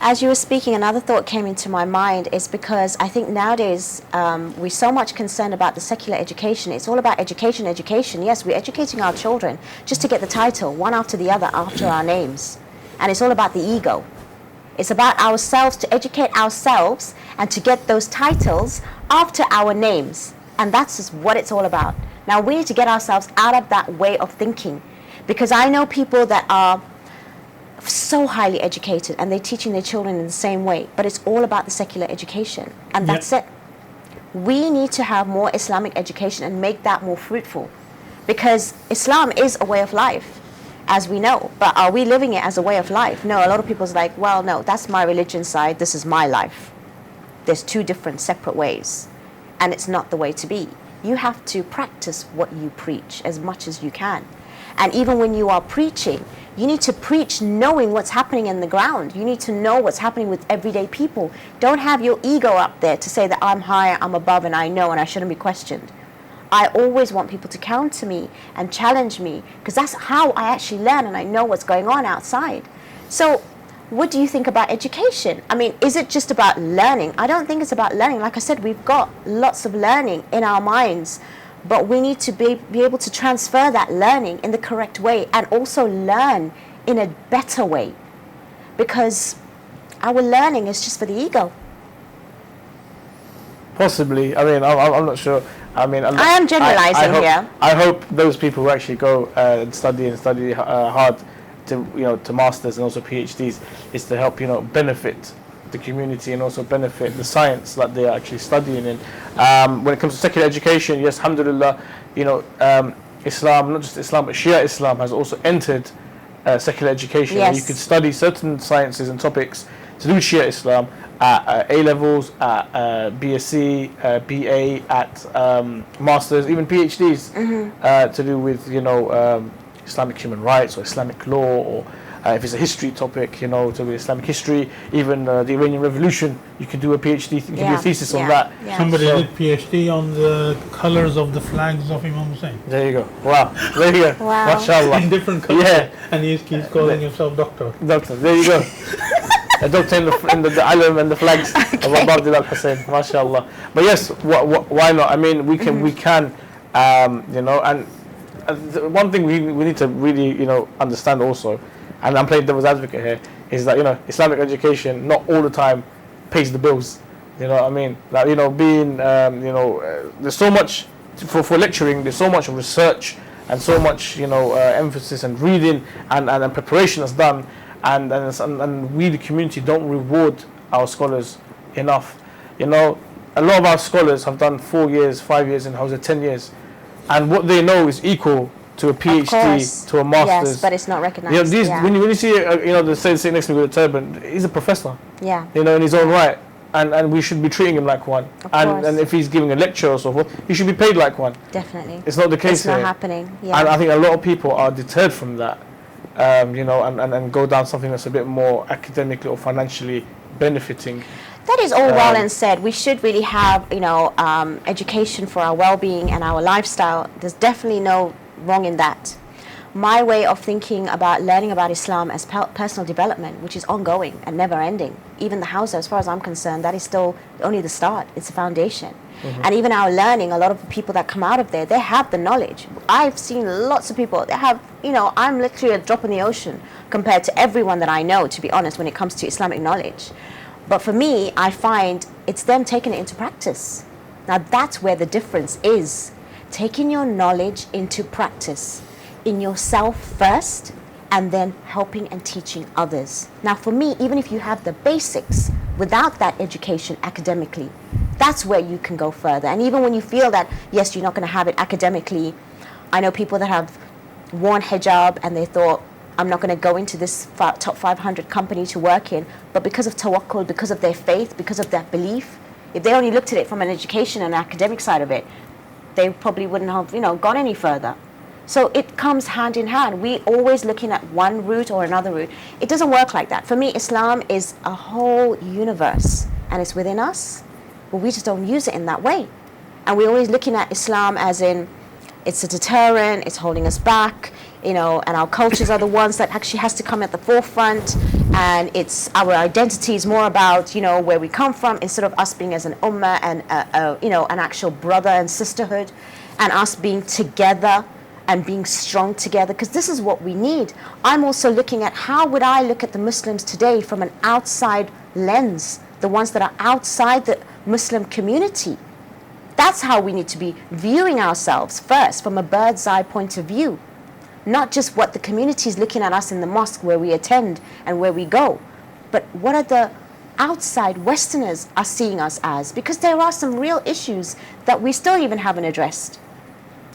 As you were speaking, another thought came into my mind is because I think nowadays we're so much concerned about the secular education. It's all about education, education. Yes, we're educating our children just to get the title, one after the other, after our names. And it's all about the ego. It's about ourselves, to educate ourselves and to get those titles after our names. And that's just what it's all about. Now we need to get ourselves out of that way of thinking, because I know people that are so highly educated and they're teaching their children in the same way, but it's all about the secular education, and that's it. We need to have more Islamic education and make that more fruitful, because Islam is a way of life, as we know, but are we living it as a way of life? No, a lot of people's like, well, no, that's my religion side, this is my life. There's two different separate ways, and it's not the way to be. You have to practice what you preach as much as you can. And even when you are preaching, you need to preach knowing what's happening in the ground. You need to know what's happening with everyday people. Don't have your ego up there to say that I'm higher, I'm above, and I know, and I shouldn't be questioned. I always want people to counter me and challenge me, because that's how I actually learn, and I know what's going on outside. So what do you think about education? I mean, is it just about learning? I don't think it's about learning. Like I said, we've got lots of learning in our minds, but we need to be able to transfer that learning in the correct way, and also learn in a better way, because our learning is just for the ego. Possibly. I mean, I'm not sure. I mean, I am generalizing here. I hope those people who actually go and study hard to masters and also PhDs is to help benefit the community and also benefit the science that they are actually studying in. When it comes to secular education, yes, alhamdulillah, Islam, not just Islam, but Shia Islam has also entered secular education. Yes. Where you could study certain sciences and topics to do with Shia Islam at A levels, at BSc, BA, at masters, even PhDs to do with Islamic human rights or Islamic law or If it's a history topic, you know, to Islamic history, even the Iranian Revolution, you can do a PhD, you can do a thesis on that. Yeah. Somebody did PhD on the colors of the flags of Imam Hussein. There you go. Wow. There you go. Wow. MashaAllah. In different colors. Yeah. And he's calling himself doctor. Doctor, there you go. A doctor in the alam and the flags of Abdul al-Hussein, mashallah. But yes, why not? I mean, we can, you know, and one thing we need to really, you know, understand also, and I'm playing devil's advocate here, is that, you know, Islamic education not all the time pays the bills. You know what I mean? Like, you know, being, you know, there's so much for lecturing. There's so much research and so much, you know, emphasis and reading and preparation that's done. And we, the community, don't reward our scholars enough. You know, a lot of our scholars have done 4 years, 5 years in Hausa, 10 years. And what they know is equal to a PhD, to a master's. Yes, but it's not recognized. You know, these, when you see, you know, the Syed sitting next to me with a turban, he's a professor. Yeah. You know, in his own right. And we should be treating him like one. And if he's giving a lecture or so forth, he should be paid like one. Definitely. It's not the case It's not here. happening. Yeah. And I think a lot of people are deterred from that. You know, and go down something that's a bit more academically or financially benefiting. That is all well and said. We should really have, you know, education for our well-being and our lifestyle. There's definitely no wrong in that. My way of thinking about learning about Islam as personal development, which is ongoing and never-ending. Even the Hausa, as far as I'm concerned, that is still only the start. It's a foundation. And even our learning, a lot of the people that come out of there, they have the knowledge. I've seen lots of people, they have, you know, I'm literally a drop in the ocean compared to everyone that I know, to be honest, when it comes to Islamic knowledge. But for me, I find it's them taking it into practice. Now that's where the difference is. Taking your knowledge into practice in yourself first, and then helping and teaching others. Now for me, even if you have the basics, without that education academically, that's where you can go further. And even when you feel that, yes, you're not going to have it academically, I know people that have worn hijab and they thought, I'm not going to go into this top 500 company to work in, but because of tawakkul, because of their faith, because of their belief, if they only looked at it from an education and academic side of it, they probably wouldn't have, you know, gone any further. So it comes hand in hand. We always looking at one route or another route. It doesn't work like that. For me, Islam is a whole universe and it's within us, but we just don't use it in that way. And we're always looking at Islam as in it's a deterrent, it's holding us back, you know, and our cultures are the ones that actually has to come at the forefront, and it's our identity is more about, you know, where we come from instead of us being as an ummah and you know, an actual brother and sisterhood, and us being together and being strong together, because this is what we need. I'm also looking at how would I look at the Muslims today from an outside lens, the ones that are outside the Muslim community. That's how we need to be viewing ourselves first, from a bird's eye point of view. Not just what the community is looking at us in the mosque where we attend and where we go, but what are the outside Westerners are seeing us as, because there are some real issues that we still even haven't addressed.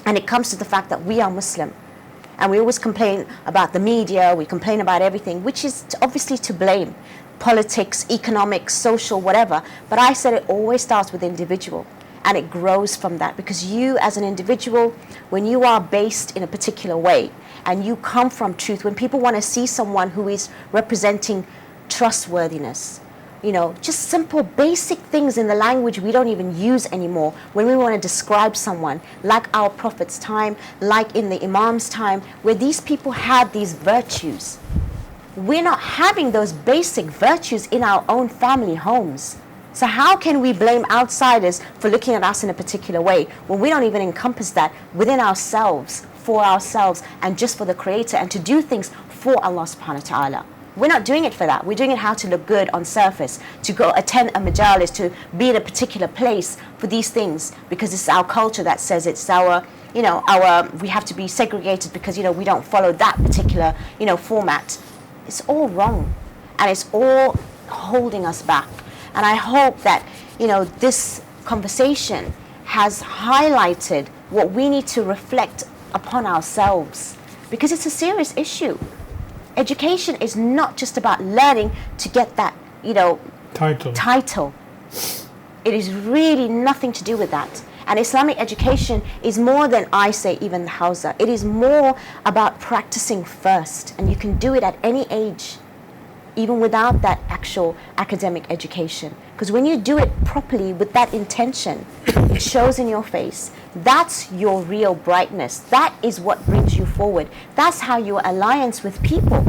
And it comes to the fact that we are Muslim. And we always complain about the media, we complain about everything, which is obviously to blame. Politics, economics, social, whatever. But I said it always starts with the individual. And it grows from that, because you as an individual, when you are based in a particular way and you come from truth, when people want to see someone who is representing trustworthiness, you know, just simple basic things in the language we don't even use anymore when we want to describe someone, like our Prophet's time, like in the Imam's time, where these people had these virtues. We're not having those basic virtues in our own family homes. So how can we blame outsiders for looking at us in a particular way when we don't even encompass that within ourselves, for ourselves, and just for the Creator, and to do things for Allah subhanahu wa ta'ala? We're not doing it for that. We're doing it how to look good on surface, to go attend a majalis, to be in a particular place for these things, because it's our culture that says it's our, you know, we have to be segregated because, you know, we don't follow that particular, you know, format. It's all wrong, and it's all holding us back. And I hope that, you know, this conversation has highlighted what we need to reflect upon ourselves, because it's a serious issue. Education is not just about learning to get that, you know, title. It is really nothing to do with that. And Islamic education is more than, I say, even the Hausa. It is more about practicing first, and you can do it at any age, even without that actual academic education. Because when you do it properly with that intention, it shows in your face. That's your real brightness. That is what brings you forward. That's how your alliance with people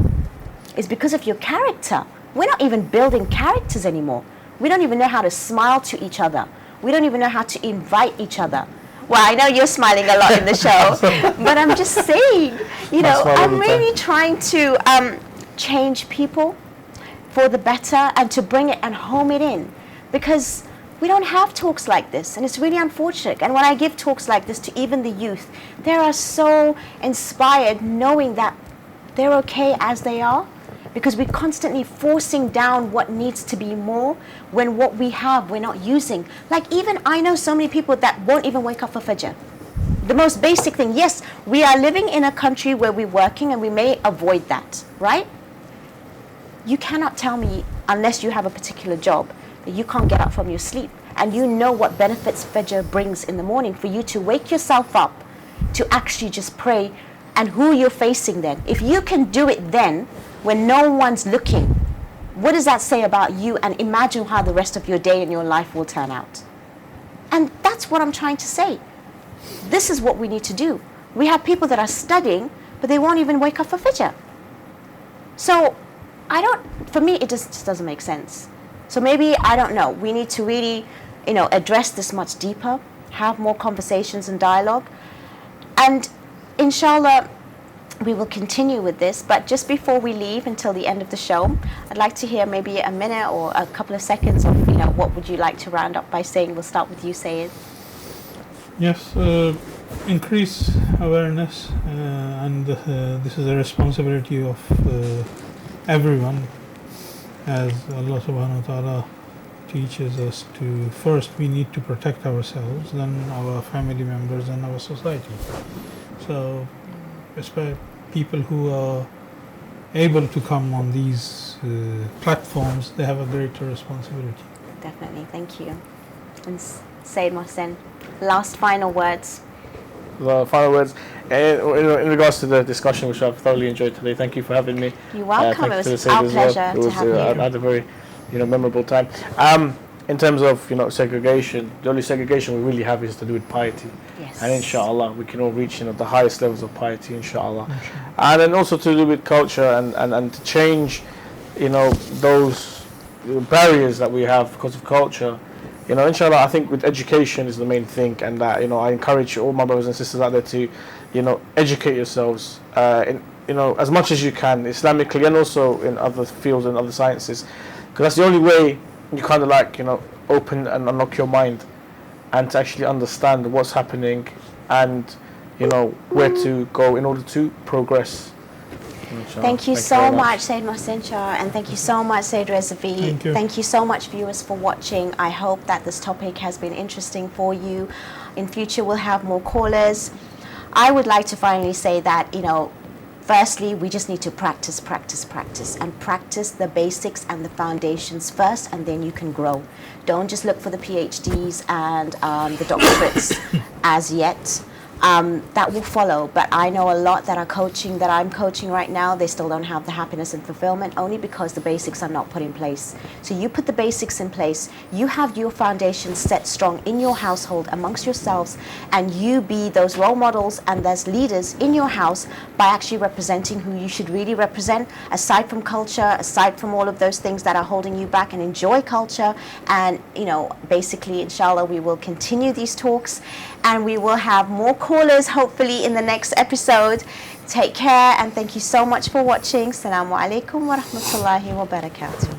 is, because of your character. We're not even building characters anymore. We don't even know how to smile to each other. We don't even know how to invite each other. Well, I know you're smiling a lot in the show, but I'm just saying, you know, I'm really trying to change people for the better and to bring it and home it in, because we don't have talks like this, and it's really unfortunate. And when I give talks like this to even the youth, they are so inspired knowing that they're okay as they are, because we're constantly forcing down what needs to be more when what we have we're not using. Like, even I know so many people that won't even wake up for Fajr. The most basic thing. Yes, we are living in a country where we're working and we may avoid that, right? You cannot tell me, unless you have a particular job, that you can't get up from your sleep, and you know what benefits Fajr brings in the morning, for you to wake yourself up to actually just pray, and who you're facing then. If you can do it then, when no one's looking, what does that say about you? And imagine how the rest of your day and your life will turn out. And that's what I'm trying to say. This is what we need to do. We have people that are studying, but they won't even wake up for Fajr. So for me, it just doesn't make sense. So maybe, I don't know, we need to really, address this much deeper, have more conversations and dialogue. And inshallah, we will continue with this. But just before we leave until the end of the show, I'd like to hear maybe a minute or a couple of seconds of, what would you like to round up by saying? We'll start with you, Syed. Yes, increase awareness, and this is a responsibility of everyone, as Allah subhanahu wa ta'ala teaches us to. First, we need to protect ourselves, then our family members, and our society. So, especially people who are able to come on these platforms, they have a greater responsibility. Definitely, thank you. And Syed Mohsin, last final words. The final words in regards to the discussion, which I've thoroughly enjoyed today. Thank you for having me. You're welcome. It was our pleasure to have you. I had a very, memorable time. In terms of, segregation, the only segregation we really have is to do with piety. Yes. And inshallah, we can all reach, the highest levels of piety, inshallah. And then also to do with culture and to change, those barriers that we have because of culture. Inshallah, I think with education is the main thing, and that, I encourage all my brothers and sisters out there to, educate yourselves, as much as you can, Islamically and also in other fields and other sciences, because that's the only way you kind of open and unlock your mind, and to actually understand what's happening, and, where to go in order to progress. Thank you so much, Syed Mohsin Shah, and thank you so much, Syed Razavi. Thank you so much, viewers, for watching. I hope that this topic has been interesting for you. In future, we'll have more callers. I would like to finally say that, firstly, we just need to practice, and practice the basics and the foundations first, and then you can grow. Don't just look for the PhDs and the doctorates as yet. That will follow, but I know a lot that I'm coaching right now, they still don't have the happiness and fulfillment, only because the basics are not put in place. So you put the basics in place, you have your foundation set strong in your household amongst yourselves, and you be those role models and those leaders in your house by actually representing who you should really represent, aside from culture, aside from all of those things that are holding you back, and enjoy culture. And basically, inshallah, we will continue these talks, and we will have more callers hopefully in the next episode. Take care, and thank you so much for watching. Assalamu alaikum wa rahmatullahi wa barakatuh.